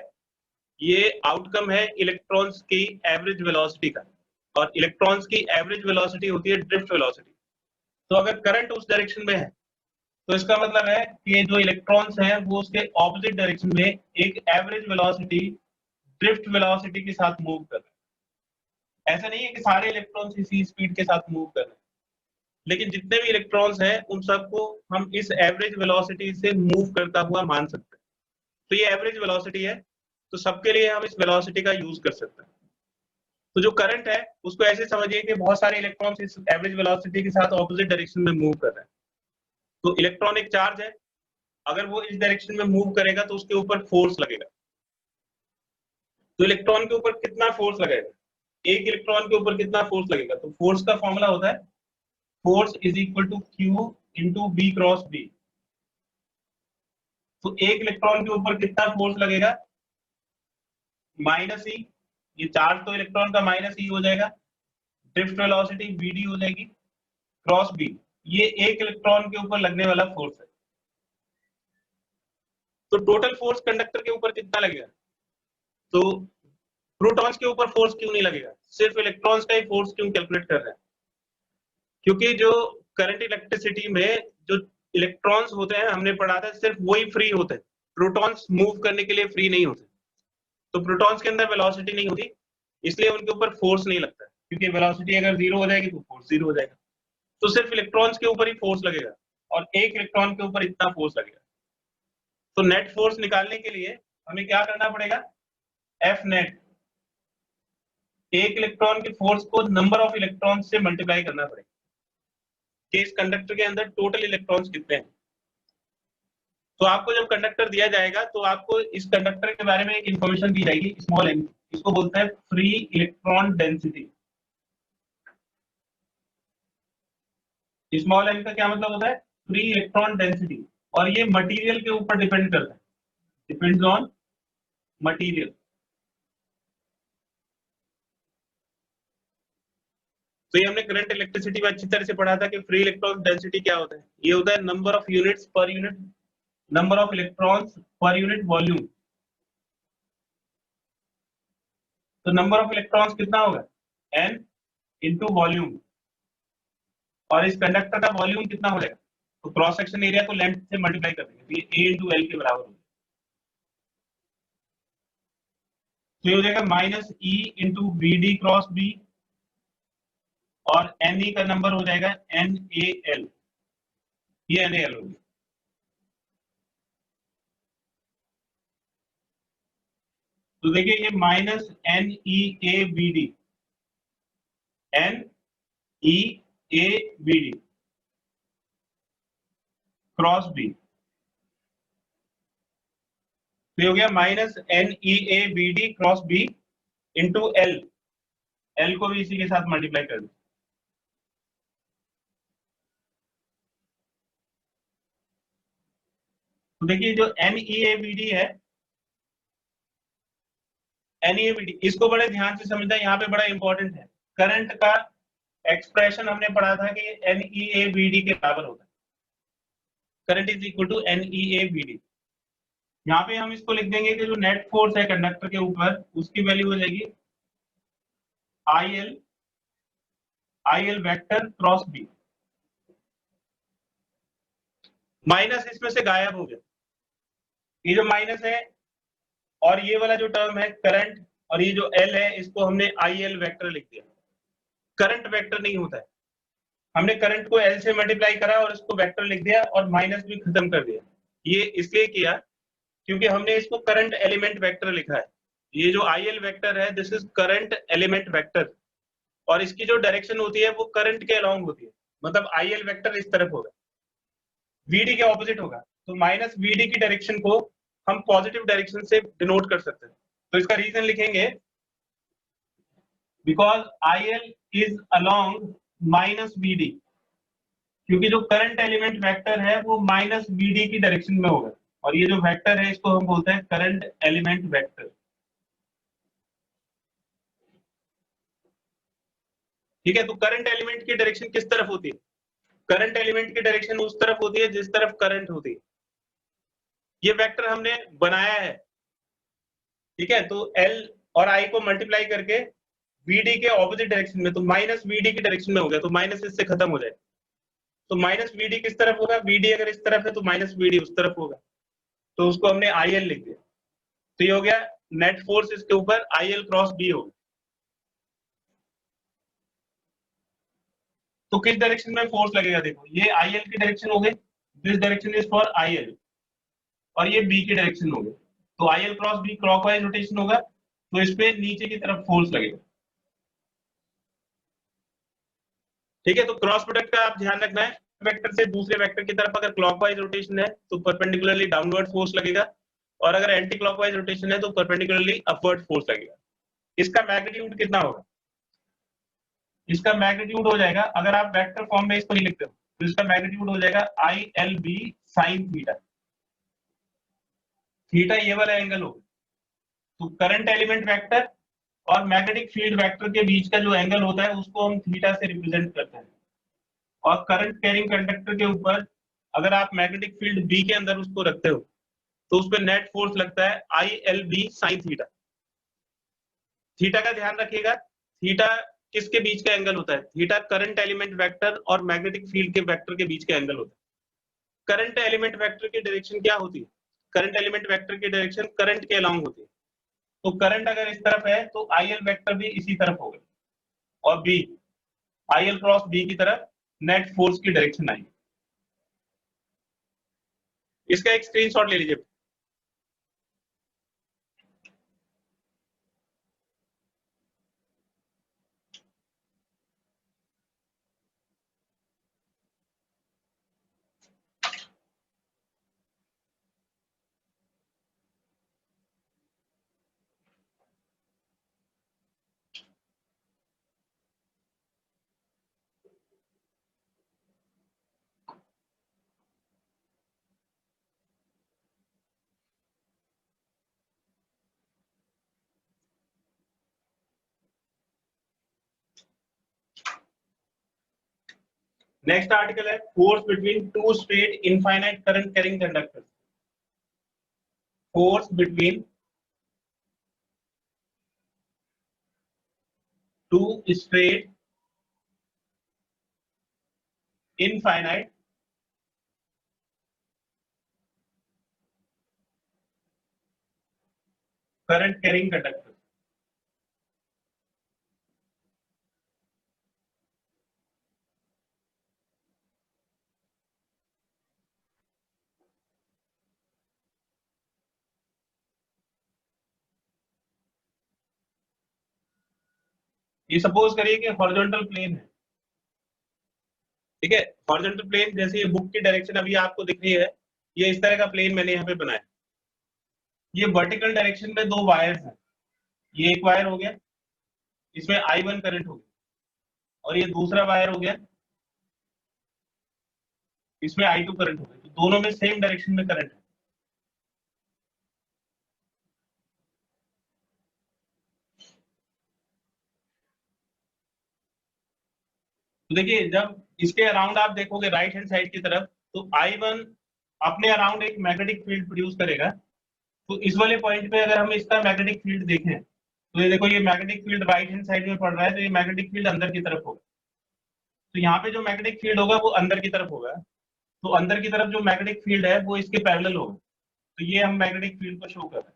ये आउटकम है इलेक्ट्रॉन्स की एवरेज वेलोसिटी का, और इलेक्ट्रॉन्स की एवरेज वेलोसिटी होती है ड्रिफ्ट वेलोसिटी। तो अगर करंट उस डायरेक्शन में है तो इसका मतलब है कि जो इलेक्ट्रॉन्स हैं वो उसके ऑपोजिट डायरेक्शन में एक एवरेज वेलोसिटी ड्रिफ्ट वेलोसिटी के साथ मूव कर रहे हैं। ऐसा नहीं है कि सारे इलेक्ट्रॉन्स इसी स्पीड के साथ मूव कर रहे हैं, लेकिन जितने भी इलेक्ट्रॉन्स हैं उन सबको हम इस एवरेज वेलोसिटी से मूव करता हुआ मान सकते हैं। तो ये एवरेज वेलोसिटी है, तो सबके लिए हम इस वेलोसिटी का यूज कर सकते हैं। तो जो करंट है उसको ऐसे समझिए कि बहुत सारे इलेक्ट्रॉन्स इस एवरेज वेलोसिटी के साथ ऑपोजिट डायरेक्शन में मूव कर रहे हैं। तो इलेक्ट्रॉन एक चार्ज है, अगर वो इस डायरेक्शन में मूव करेगा तो उसके ऊपर फोर्स लगेगा। तो इलेक्ट्रॉन के ऊपर कितना फोर्स लगेगा, एक इलेक्ट्रॉन के ऊपर कितना फोर्स लगेगा, तो फोर्स का फॉर्मूला होता है force is equal to Q into B cross B. तो एक इलेक्ट्रॉन के ऊपर कितना फोर्स लगेगा, माइनस ई, ये चार्ज तो इलेक्ट्रॉन का माइनस ई हो जाएगा, ड्रिफ्ट वेलोसिटी वीडी हो जाएगी, क्रॉस बी, ये एक इलेक्ट्रॉन के ऊपर लगने वाला फोर्स है। तो टोटल फोर्स कंडक्टर के ऊपर कितना लगेगा, तो प्रोटॉन्स के ऊपर फोर्स क्यों नहीं लगेगा, सिर्फ इलेक्ट्रॉन्स का ही फोर्स क्यों कैलकुलेट कर रहे हैं, क्योंकि जो करंट इलेक्ट्रिसिटी में जो इलेक्ट्रॉन्स होते हैं हमने पढ़ा था सिर्फ वही फ्री होते हैं, प्रोटॉन्स मूव करने के लिए फ्री नहीं होते। तो प्रोटॉन्स के अंदर वेलोसिटी नहीं होती, इसलिए उनके ऊपर फोर्स नहीं लगता, क्योंकि वेलोसिटी अगर जीरो हो जाएगी तो फोर्स जीरो हो जाएगा। तो सिर्फ इलेक्ट्रॉन्स के ऊपर ही फोर्स लगेगा, और एक इलेक्ट्रॉन के ऊपर इतना फोर्स लगेगा। तो नेट फोर्स निकालने के लिए हमें क्या करना पड़ेगा, एफ नेट, एक इलेक्ट्रॉन के फोर्स को नंबर ऑफ इलेक्ट्रॉन से मल्टीप्लाई करना पड़ेगा कि इस कंडक्टर के अंदर टोटल इलेक्ट्रॉन्स कितने हैं। तो आपको जब कंडक्टर दिया जाएगा तो आपको इस कंडक्टर के बारे में एक इंफॉर्मेशन दी जाएगी, स्मॉल एन, इसको बोलते हैं free electron density. Small N का क्या मतलब होता है, फ्री इलेक्ट्रॉन डेंसिटी, और ये मटेरियल के ऊपर डिपेंड करता है, डिपेंड्स ऑन मटेरियल। तो ये हमने करंट इलेक्ट्रिसिटी में अच्छी तरह से पढ़ा था कि फ्री इलेक्ट्रॉन डेंसिटी क्या होता है, ये होता है number of units per unit, number of electrons per unit volume. तो नंबर ऑफ इलेक्ट्रॉन्स कितना होगा, n इंटू वॉल्यूम, और इस कंडक्टर का वॉल्यूम कितना हो जाएगा, तो क्रॉस सेक्शन एरिया को लेंथ से मल्टीप्लाई कर देंगे, तो ये a इंटू एल के बराबर होगा। तो ये हो जाएगा minus E into B D cross B, और एन ई का नंबर हो जाएगा एन ए एल, ये एन ए एल होगी। तो देखिए ये minus N E A B D, N E A B D cross B, तो ये हो गया minus N E A B D cross B into L, L को भी इसी के साथ मल्टीप्लाई कर दो। तो देखिए जो N E A B D है, N E A B D, इसको बड़े ध्यान से समझना, यहाँ पे बड़ा इंपॉर्टेंट है। करंट का एक्सप्रेशन हमने पढ़ा था कि N E A B D के बराबर होता है, current is equal to N E A B D. यहाँ पे हम इसको लिख देंगे कि जो नेट फोर्स है कंडक्टर के ऊपर उसकी वैल्यू हो जाएगी I L vector cross B, minus इसमें से गायब हो गया, ये जो माइनस है और ये वाला जो टर्म है करंट, और ये जो एल है इसको हमने आई एल वेक्टर लिख दिया। करंट वेक्टर नहीं होता है, हमने करंट को एल से मल्टीप्लाई करा और इसको वेक्टर लिख दिया और माइनस भी खत्म कर दिया। ये इसलिए किया क्योंकि हमने इसको करंट एलिमेंट वेक्टर लिखा है। ये जो आई एल वेक्टर है this is current element vector, और इसकी जो डायरेक्शन होती है वो करंट के अलोंग होती है, मतलब आई एल वेक्टर इस तरफ होगा, वीडी के ऑपोजिट होगा। तो माइनस वीडी की डायरेक्शन को हम पॉजिटिव डायरेक्शन से डिनोट कर सकते हैं। तो इसका रीजन लिखेंगे because I L is along minus VD, क्योंकि जो करंट एलिमेंट वेक्टर है वो माइनस BD की डायरेक्शन में होगा, और ये जो वेक्टर है इसको हम बोलते हैं करंट एलिमेंट वेक्टर। ठीक है, तो करंट एलिमेंट की डायरेक्शन किस तरफ होती है? करंट एलिमेंट की डायरेक्शन उस तरफ होती है जिस तरफ करंट होती है। ये वेक्टर हमने बनाया है, ठीक है, तो L और I को मल्टीप्लाई करके BD के ऑपोजिट डायरेक्शन में, तो माइनस BD की डायरेक्शन में हो गया, तो माइनस इससे खत्म हो जाए, तो माइनस BD किस तरफ होगा? BD अगर इस तरफ है तो माइनस BD उस तरफ होगा, तो उसको हमने IL लिख दिया। तो ये हो गया नेट फोर्स इसके ऊपर IL क्रॉस B होगा। तो किस डायरेक्शन में फोर्स लगेगा? देखो ये IL की डायरेक्शन हो गई, this direction is for IL, और ये B की डायरेक्शन हो गई, तो IL cross B clockwise rotation होगा, तो इस पे नीचे की तरफ फोर्स लगेगा। ठीक है, तो क्रॉस प्रोडक्ट का आप ध्यान रखना है, वेक्टर से दूसरे वेक्टर की तरफ अगर क्लॉकवाइज रोटेशन है तो परपेंडिकुलरली डाउनवर्ड फोर्स लगेगा, और अगर एंटी क्लॉकवाइज रोटेशन है तो परपेंडिकुलरली अपवर्ड फोर्स लगेगा। इसका मैग्नीट्यूड कितना होगा? इसका मैग्नीट्यूड हो जाएगा, अगर आप वेक्टर फॉर्म में इसको नहीं लिखते हो तो इसका मैग्नीट्यूड हो जाएगा ILB साइन थीटा। थीटा ये वाला एंगल होगा, तो करंट एलिमेंट वेक्टर और मैग्नेटिक फील्ड वेक्टर के बीच का जो एंगल होता है उसको हम थीटा से रिप्रेजेंट करते हैं, और करंट कैरिंग कंडक्टर के ऊपर अगर आप मैग्नेटिक फील्ड B के अंदर उसको रखते हो तो उस पर नेट फोर्स लगता है ILB साइन थीटा। थीटा का ध्यान रखिएगा, थीटा किसके बीच का एंगल होता है? थीटा करंट एलिमेंट वेक्टर और मैग्नेटिक फील्ड के वेक्टर के बीच का एंगल होता है। करंट एलिमेंट वेक्टर की डायरेक्शन क्या होती है? करंट एलिमेंट वेक्टर की डायरेक्शन करंट के अलोंग होती है, तो करंट अगर इस तरफ है तो IL वेक्टर भी इसी तरफ होगा, और B IL क्रॉस B की तरफ नेट फोर्स की डायरेक्शन आएगी। इसका एक स्क्रीनशॉट ले लीजिए। नेक्स्ट आर्टिकल है force between two straight infinite current carrying conductors. Force between two straight infinite current carrying conductor. ये सपोज करिए कि हॉरिजॉन्टल प्लेन है, ठीक है, हॉरिजॉन्टल प्लेन जैसे ये बुक की डायरेक्शन अभी आपको दिख रही है, ये इस तरह का प्लेन मैंने यहाँ पे बनाया। ये वर्टिकल डायरेक्शन में दो वायर्स हैं, ये एक वायर हो गया, इसमें I1 करंट हो गया, और ये दूसरा वायर हो गया, इसमें I2 करंट हो गया, तो दोनों में सेम डायरेक्शन में करंट है। तो देखिए जब इसके अराउंड आप देखोगे राइट हैंड साइड की तरफ, तो I1 अपने अराउंड एक मैग्नेटिक फील्ड प्रोड्यूस करेगा, तो इस वाले पॉइंट पे अगर हम इसका मैग्नेटिक फील्ड देखें तो ये देखो, ये magnetic field right hand side में पड़ रहा है, तो ये मैग्नेटिक फील्ड अंदर की तरफ होगा, तो यहाँ पे जो मैग्नेटिक फील्ड होगा वो अंदर की तरफ होगा, तो अंदर की तरफ जो मैग्नेटिक फील्ड है वो इसके पैरेलल होगा, तो ये हम मैग्नेटिक फील्ड को शो कर रहे हैं।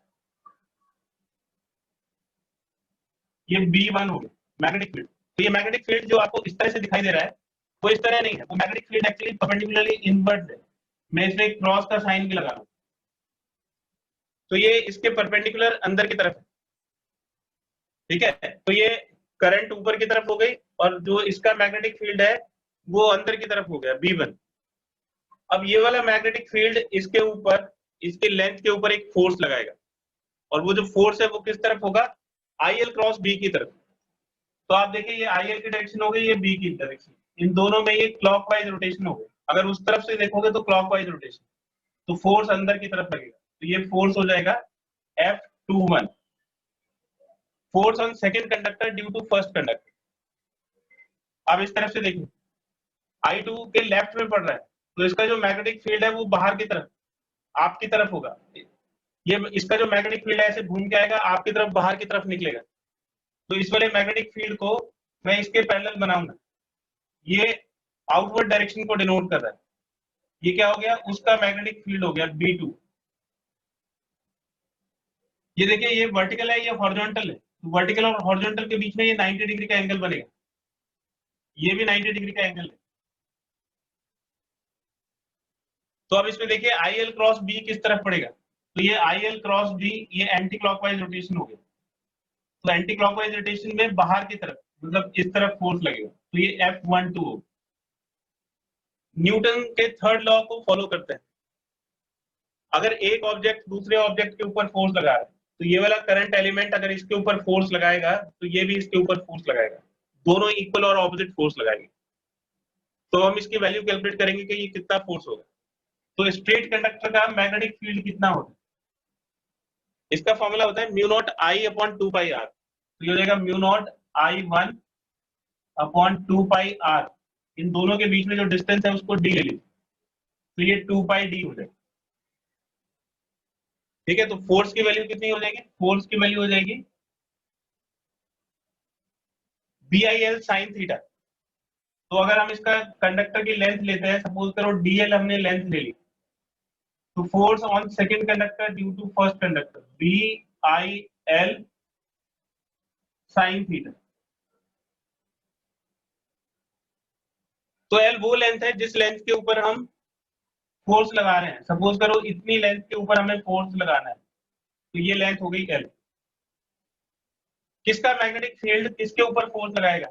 ये B1 हो गया मैग्नेटिक फील्ड। तो ये मैग्नेटिक फील्ड जो आपको इस तरह से दिखाई दे रहा है वो इस तरह नहीं है, वो magnetic field actually perpendicularly invert है। मैं इसमें एक क्रॉस का साइन भी लगा रहा हूं, तो ये इसके परपेंडिकुलर अंदर की तरफ है, ठीक है, तो ये करंट ऊपर की तरफ हो गई, और जो इसका मैग्नेटिक फील्ड है वो अंदर की तरफ हो गया B1। अब ये वाला मैग्नेटिक फील्ड इसके ऊपर, इसके लेंथ के ऊपर एक फोर्स लगाएगा, और वो जो फोर्स है वो किस तरफ होगा? IL क्रॉस B की तरफ। तो आप देखिए ये IL की डायरेक्शन हो गई, ये B की डायरेक्शन, इन दोनों में ये क्लॉकवाइज रोटेशन होगा। अगर उस तरफ से देखोगे तो क्लॉकवाइज रोटेशन, तो फोर्स अंदर की तरफ लगेगा, तो ये फोर्स हो जाएगा F21, force on second conductor due to first conductor. अब इस तरफ से देखिए, I2 के लेफ्ट में पड़ रहा है, तो इसका जो मैग्नेटिक फील्ड है वो बाहर की तरफ, आपकी तरफ होगा। ये इसका जो मैग्नेटिक फील्ड है ऐसे घूम के आएगा आपकी तरफ, बाहर की तरफ निकलेगा। तो इस वाले मैग्नेटिक फील्ड को मैं इसके पैरेलल बनाऊंगा, ये आउटवर्ड डायरेक्शन को डिनोट कर रहा है। ये क्या हो गया, उसका मैग्नेटिक फील्ड हो गया B2। ये देखिए, ये वर्टिकल है, ये हॉरिजॉन्टल है, तो वर्टिकल और हॉरिजॉन्टल के बीच में ये 90 डिग्री का एंगल बनेगा, ये भी 90 डिग्री का एंगल है। तो अब इसमें देखिए IL क्रॉस B किस तरफ पड़ेगा, तो ये IL क्रॉस B ये एंटी क्लॉकवाइज रोटेशन हो गया। तो एंटी क्लॉकवाइज रोटेशन में बाहर की तरफ, मतलब इस तरफ फोर्स लगेगा, तो ये F12 होगा। न्यूटन के थर्ड लॉ को फॉलो करते हैं। अगर एक ऑब्जेक्ट दूसरे ऑब्जेक्ट के ऊपर फोर्स लगा रहा है, तो ये वाला करंट एलिमेंट अगर इसके ऊपर फोर्स लगाएगा तो ये भी इसके ऊपर फोर्स लगाएगा, दोनों इक्वल और ऑपोजिट फोर्स लगाएंगे। तो हम इसकी वैल्यू कैलकुलेट करेंगे कि ये कितना फोर्स होगा। तो स्ट्रेट कंडक्टर का मैग्नेटिक फील्ड कितना होता है, इसका फॉर्मूला होता है mu not I upon 2πr। तो ये हो जाएगा mu naught I1 upon 2πr। इन दोनों के बीच में जो डिस्टेंस है उसको d ले लीजिए, तो ये 2πd हो जाएगा। ठीक है, तो फोर्स की वैल्यू कितनी हो जाएगी, फोर्स की वैल्यू हो जाएगी BIL साइन थीटा। तो अगर हम इसका कंडक्टर की लेंथ लेते हैं, सपोज करो DL हमने लेंथ ले ली, तो force on second conductor due to first conductor BIL sine theta. तो L वो लेंथ है जिस लेंथ के ऊपर हम फोर्स लगा रहे हैं। सपोज करो इतनी लेंथ के ऊपर हमें फोर्स लगाना है, तो ये लेंथ हो गई L। किसका मैग्नेटिक फील्ड किसके ऊपर फोर्स लगाएगा,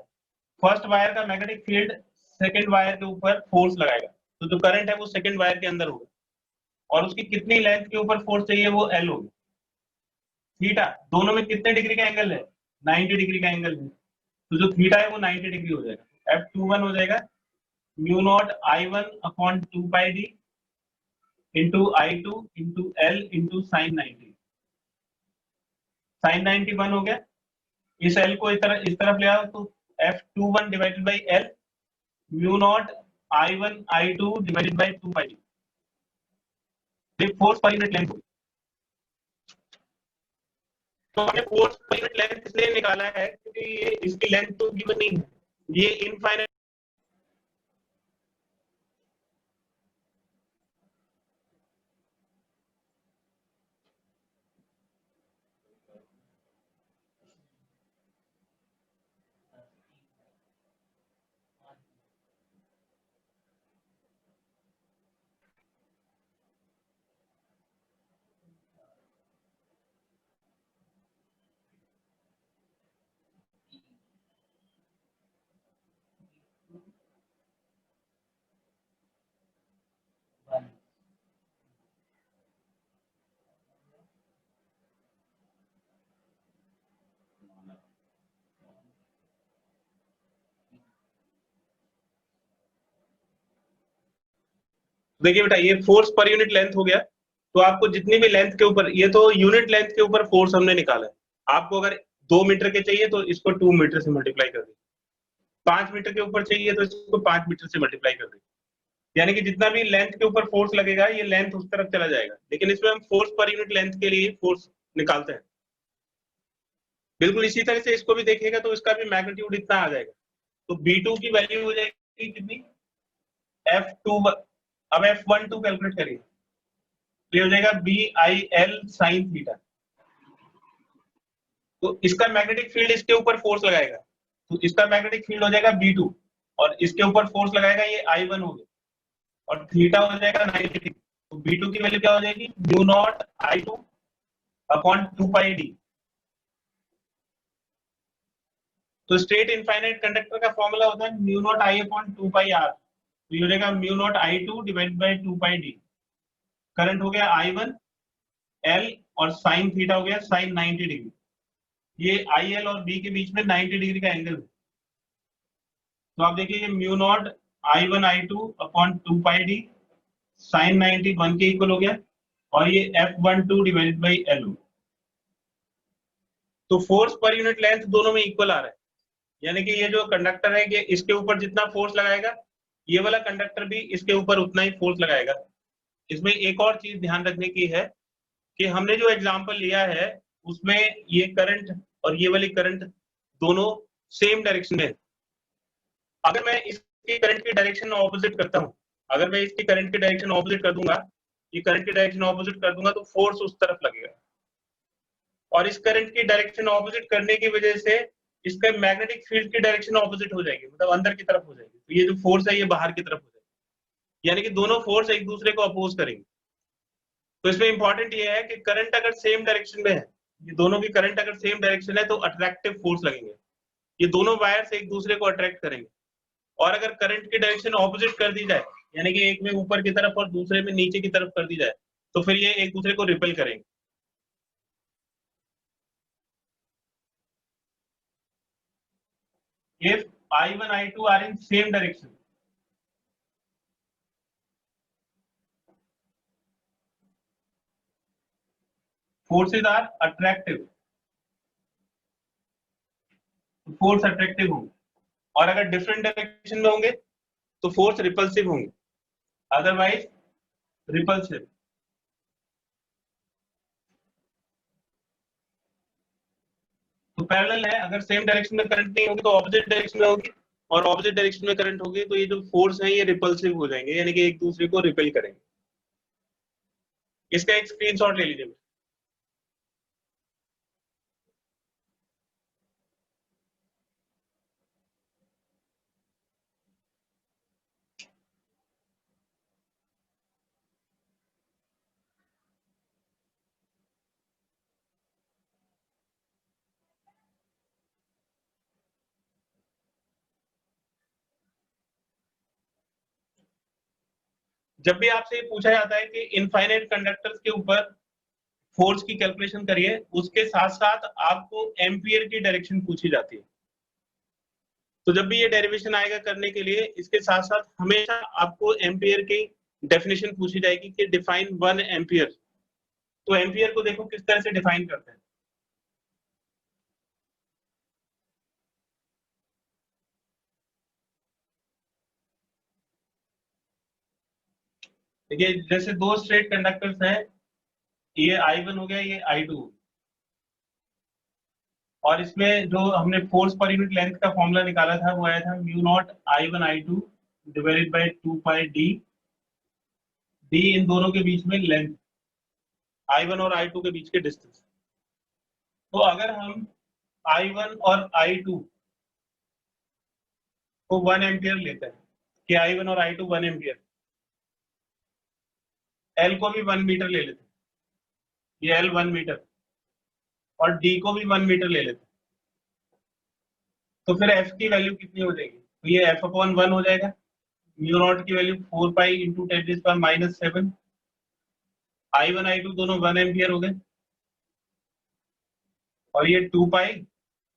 फर्स्ट वायर का मैग्नेटिक फील्ड सेकंड वायर के ऊपर फोर्स लगाएगा, तो जो करंट है वो सेकंड वायर के अंदर होगा, और उसकी कितनी लेंथ के ऊपर फोर्स चाहिए वो L होगी। थीटा, दोनों में कितने डिग्री का एंगल है, 90 डिग्री का एंगल है, तो जो थीटा है वो 90 डिग्री हो जाएगा। F21 हो जाएगा mu naught I1 upon 2πd into I2 into L into sine 90। Sine 91 हो गया, इस L को इस तरफ ले आओ, तो F21 divided by L mu naught I1 I2 divided by 2πd। Force per unit length. तो हमने फोर्स पर यूनिट लेंथ इसलिए निकाला है क्योंकि इसकी लेंथ तो गिवन नहीं है, ये इनफाइनाइट। देखिए बेटा, ये फोर्स पर यूनिट लेंथ हो गया। तो आपको जितनी भी लेंथ के ऊपर, ये तो यूनिट लेंथ के ऊपर फोर्स हमने निकाला है। आपको अगर 2 मीटर के चाहिए तो इसको 2 मीटर से मल्टीप्लाई कर दीजिए, 5 मीटर के ऊपर चाहिए तो इसको 5 मीटर से मल्टीप्लाई कर दीजिए। यानी कि जितना भी लेंथ के ऊपर फोर्स लगेगा ये लेंथ उस तरफ चला जाएगा, लेकिन इसमें हम फोर्स पर यूनिट लेंथ के लिए फोर्स निकालते हैं। बिल्कुल इसी तरह से इसको भी देखिएगा तो इसका भी मैग्नीट्यूड इतना आ जाएगा। तो B2 की वैल्यू हो जाएगी कितनी, F2। अब F12 कैलकुलेट करिए, तो ये हो जाएगा BIL साइन थीटा। तो इसका मैग्नेटिक फील्ड इसके ऊपर फोर्स लगाएगा, तो इसका मैग्नेटिक फील्ड हो जाएगा B2, और इसके ऊपर फोर्स लगाएगा ये I1 हो गया, और थीटा हो जाएगा 90 डिग्री। तो B2 की वैल्यू क्या हो जाएगी, mu naught I2 upon 2πd। तो स्ट्रेट इनफाइनाइट कंडक्टर का फॉर्मूला होता है mu naught I upon 2πr। तो ये हो जाएगा mu not I2 divided bye 2πd। Current हो गया I1 L, और साइन थीटा हो गया साइन 90 डिग्री। ये IL और B के बीच में 90 डिग्री का एंगल है। तो आप देखिए ये mu naught I1 I2 upon 2 pi D sign 90 1 के इक्वल हो गया और ये F12 डिवाइडेड बाई L। तो फोर्स पर यूनिट लेंथ दोनों में इक्वल आ रहा है, यानी कि ये जो कंडक्टर है कि इसके ऊपर जितना फोर्स लगाएगा ये वाला कंडक्टर भी इसके ऊपर उतना ही फोर्स लगाएगा। इसमें एक और चीज ध्यान रखने की है कि हमने जो एग्जांपल लिया है उसमें ये करंट और ये वाली करंट दोनों सेम डायरेक्शन में है। अगर मैं इसकी करंट की डायरेक्शन ऑपोजिट करता हूं, अगर मैं इसकी करंट की डायरेक्शन ऑपोजिट कर दूंगा, ये करंट की डायरेक्शन ऑपोजिट कर दूंगा तो फोर्स उस तरफ लगेगा और इस करंट की डायरेक्शन ऑपोजिट करने की वजह से इसका मैग्नेटिक फील्ड की डायरेक्शन ऑपोजिट हो जाएगी, मतलब अंदर की तरफ हो जाएगी। तो ये जो फोर्स है ये बाहर की तरफ हो जाएगी, यानी कि दोनों फोर्स एक दूसरे को अपोज करेंगे। तो इसमें इंपॉर्टेंट ये है कि करंट अगर सेम डायरेक्शन में है, ये दोनों की करंट अगर सेम डायरेक्शन है तो अट्रैक्टिव फोर्स लगेंगे, ये दोनों वायर्स एक दूसरे को अट्रैक्ट करेंगे। और अगर करंट की डायरेक्शन ऑपोजिट कर दी जाए, यानी कि एक में ऊपर की तरफ और दूसरे में नीचे की तरफ कर दी जाए, तो फिर ये एक दूसरे को रिपेल करेंगे। If I1 I2 are in same direction, forces are attractive, force attractive होंगे, और अगर डिफरेंट डायरेक्शन में होंगे तो फोर्स रिपल्सिव होंगे, अदरवाइज रिपल्सिव। तो पैरेलल है, अगर सेम डायरेक्शन में करंट नहीं होगी तो ऑपोजिट डायरेक्शन में होगी, और ऑपोजिट डायरेक्शन में करंट होगी तो ये जो फोर्स है ये रिपल्सिव हो जाएंगे, यानी कि एक दूसरे को रिपेल करेंगे। इसका एक स्क्रीनशॉट ले लीजिए। जब भी आपसे पूछा जाता है कि इनफाइनाइट कंडक्टर्स के ऊपर फोर्स की कैलकुलेशन करिए, उसके साथ साथ आपको एम्पियर की डायरेक्शन पूछी जाती है। तो जब भी ये डेरिवेशन आएगा करने के लिए, इसके साथ साथ हमेशा आपको एम्पियर की डेफिनेशन पूछी जाएगी कि डिफाइन 1 एम्पियर। तो एम्पियर को देखो किस तरह से डिफाइन करते हैं। देखिए जैसे दो स्ट्रेट कंडक्टर्स हैं, ये I1 हो गया, ये I2, और इसमें जो हमने फोर्स पर यूनिट लेंथ का फॉर्मूला निकाला था वो आया था mu naught I1 I2 divided by 2 pi D. D इन दोनों के बीच में लेंथ, I1 और I2 के बीच के डिस्टेंस। तो अगर हम I1 और I2 को 1 एम्पियर लेते हैं कि I1 और I2 1 एम्पियर, L को भी 1 मीटर ले लेते हैं, ये L 1 मीटर, और D को भी 1 मीटर ले लेते हैं, तो फिर F की वैल्यू कितनी हो जाएगी? तो ये F अपॉन 1 हो जाएगा, म्यू नॉट की value 4 pi into 10⁻⁻⁷। I1 I2 दोनों 1 एम्पियर हो गए, और ये 2 पाई,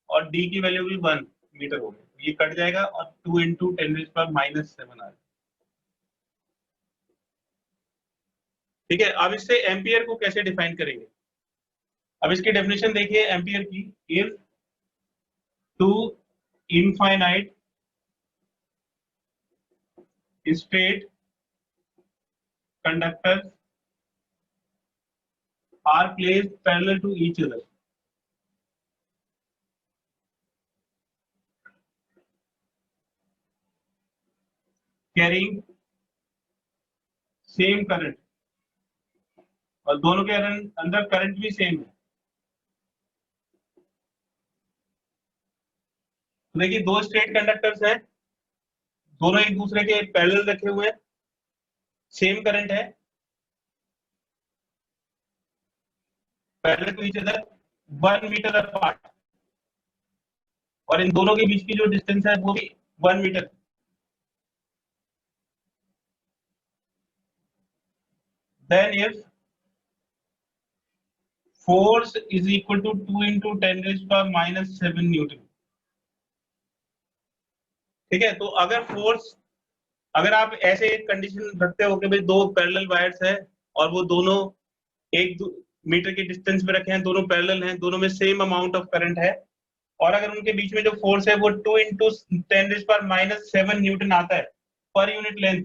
और D की वैल्यू भी 1 मीटर हो गई, ये कट जाएगा और 2 इंटू 10⁻⁷ आ है। ठीक है, अब इससे एम्पियर को कैसे डिफाइन करेंगे? अब इसकी डेफिनेशन देखिए एम्पियर की। If two infinite straight conductors are placed parallel to each other, carrying same current, और दोनों के अंदर करंट भी सेम है। तो देखिए दो स्ट्रेट कंडक्टर्स हैं, दोनों एक दूसरे के पैरेलल रखे हुए हैं, सेम करंट है, parallel to each other 1 metre apart, और इन दोनों के बीच की जो डिस्टेंस है वो भी 1 metre. Then if force is equal to 2 into 10⁻⁷ Newton, ठीक है, तो अगर आप ऐसे एक कंडीशन रखते हो कि भाई दो पैरेलल वायर्स है और वो दोनों एक मीटर की डिस्टेंस पे रखे हैं, दोनों पैरेलल हैं, दोनों में सेम अमाउंट ऑफ करंट है, और अगर उनके बीच में जो फोर्स है वो 2 इंटू 10⁻⁷ न्यूटन आता है per unit length,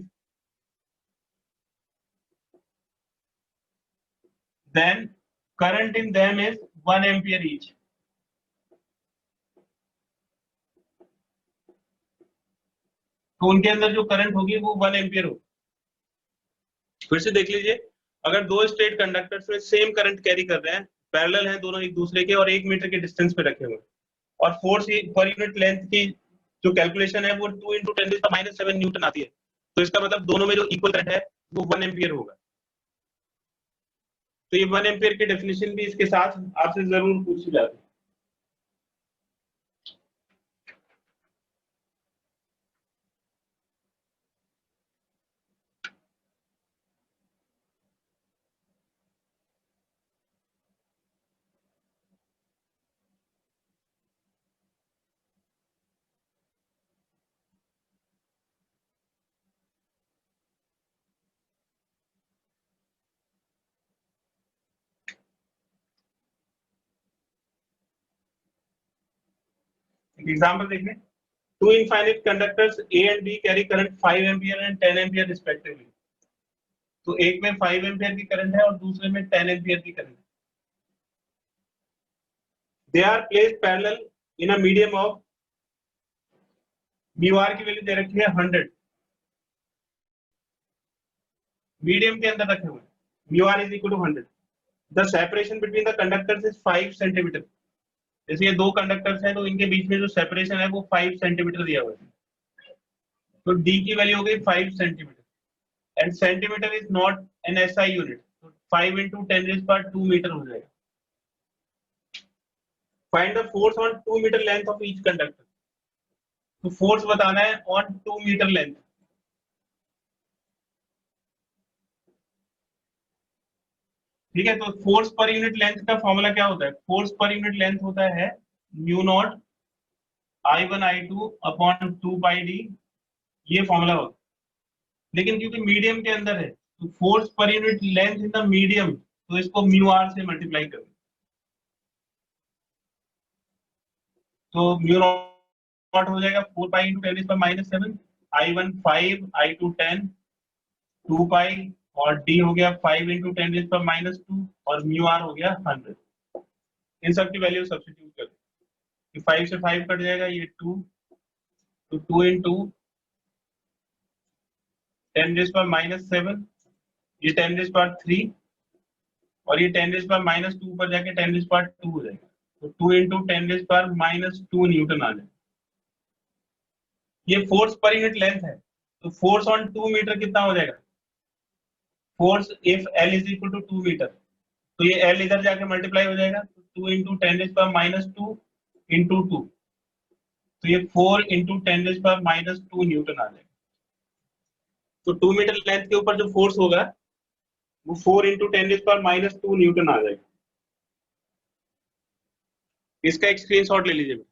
then current in them is 1 ampere each. तो उनके अंदर जो करंट होगी वो 1 एम्पियर होगी। फिर से देख लीजिए, अगर दो स्ट्रेट कंडक्टर्स में सेम करंट कैरी कर रहे हैं, पैरेलल हैं दोनों एक दूसरे के और 1 मीटर के डिस्टेंस पे रखे हुए, और फोर्स पर यूनिट लेंथ की जो कैलकुलेशन है वो 2 इंटू 10⁻⁷ न्यूटन आती है, तो इसका मतलब दोनों में जो इक्वल करंट है वो 1 एम्पियर होगा। तो ये 1 एम्पियर की डेफिनेशन भी इसके साथ आपसे जरूर पूछी जाती है। एग्जांपल देखिए, two infinite conductors A and B carry current 5 ampere and 10 ampere respectively. तो एक में 5 एम्पियर की करंट है और दूसरे में 10 एम्पियर की करंट है। They are placed parallel in a medium of mu r की वैल्यू दे रखी है 100, मीडियम के अंदर रखे हुए mu r is equal to 100. The separation between the conductors is 5 centimetre. जैसे ये दो कंडक्टर्स हैं तो इनके बीच में जो सेपरेशन है वो 5 सेंटीमीटर दिया हुआ है, तो d की वैल्यू हो गई 5 centimetre, and centimetre is not an SI unit, तो 5 इंटू 10⁻² मीटर हो जाएगा। Find the force on 2 metre length of each conductor, तो फोर्स बताना है ऑन 2 मीटर लेंथ। ठीक है, तो फोर्स पर यूनिट लेंथ का फॉर्मूला क्या होता है? फोर्स पर यूनिट लेंथ होता है mu naught I1 I2 upon 2 pi D, ये फॉर्मूला होता है। लेकिन क्योंकि मीडियम के अंदर है तो force per unit length in the medium, तो इसको म्यू आर से मल्टीप्लाई कर, तो म्यू नॉट हो जाएगा 4 पाई इंटू 10⁻⁷, I1 5, I2 10, 2 पाई, और d हो गया 5 इंटू 10⁻⁻2 और म्यू आर हो गया 100। इन सब की वैल्यू सब्स्टिट्यूट कर, 5 से 5 कट जाएगा, ये 2, तो 2 इंटू 10⁻⁷, ये 10⁻3, और ये 10⁻2 पर जाके 10⁻2 हो जाएगा, तो 2 इंटू 10⁻2 न्यूटन आ जाएगा। ये फोर्स पर यूनिट लेंथ है, तो फोर्स ऑन 2 मीटर कितना हो जाएगा? Force if L is equal to 2 metre, तो ये L इधर जाके मल्टीप्लाई हो जाएगा, तो 2 इंटू 10⁻2 इंटू 2, तो ये 4 इंटू 10⁻2 न्यूटन आ जाएगा। तो 2 मीटर लेंथ के ऊपर जो फोर्स होगा वो 4 इंटू 10⁻2 न्यूटन आ जाएगा। इसका एक स्क्रीनशॉट ले लीजिए।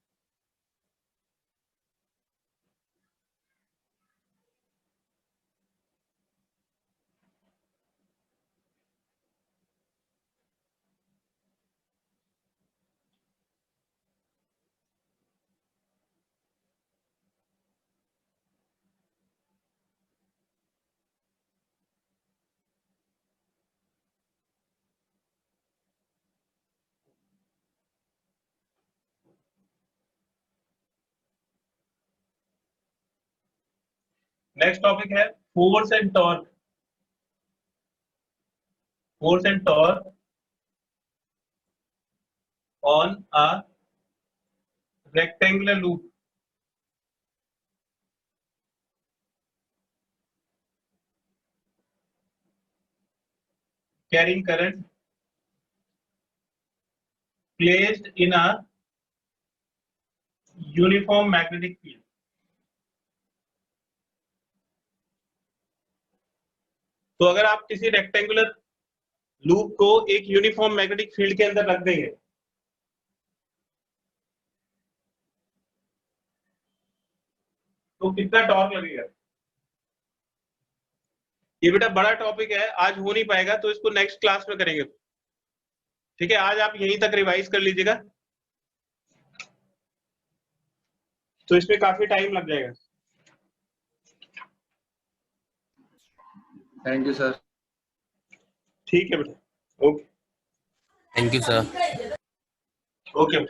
नेक्स्ट टॉपिक है force and torque. Force and torque on a rectangular loop. Carrying current placed in a uniform magnetic field. तो अगर आप किसी रेक्टेंगुलर लूप को एक यूनिफॉर्म मैग्नेटिक फील्ड के अंदर रख देंगे, तो कितना टॉर्क लगेगा। ये बेटा बड़ा टॉपिक है, आज हो नहीं पाएगा, तो इसको नेक्स्ट क्लास में करेंगे। ठीक है, आज आप यहीं तक रिवाइज कर लीजिएगा, तो इसमें काफी टाइम लग जाएगा। Thank you sir. ठीक है बेटा, okay thank you sir. Okay.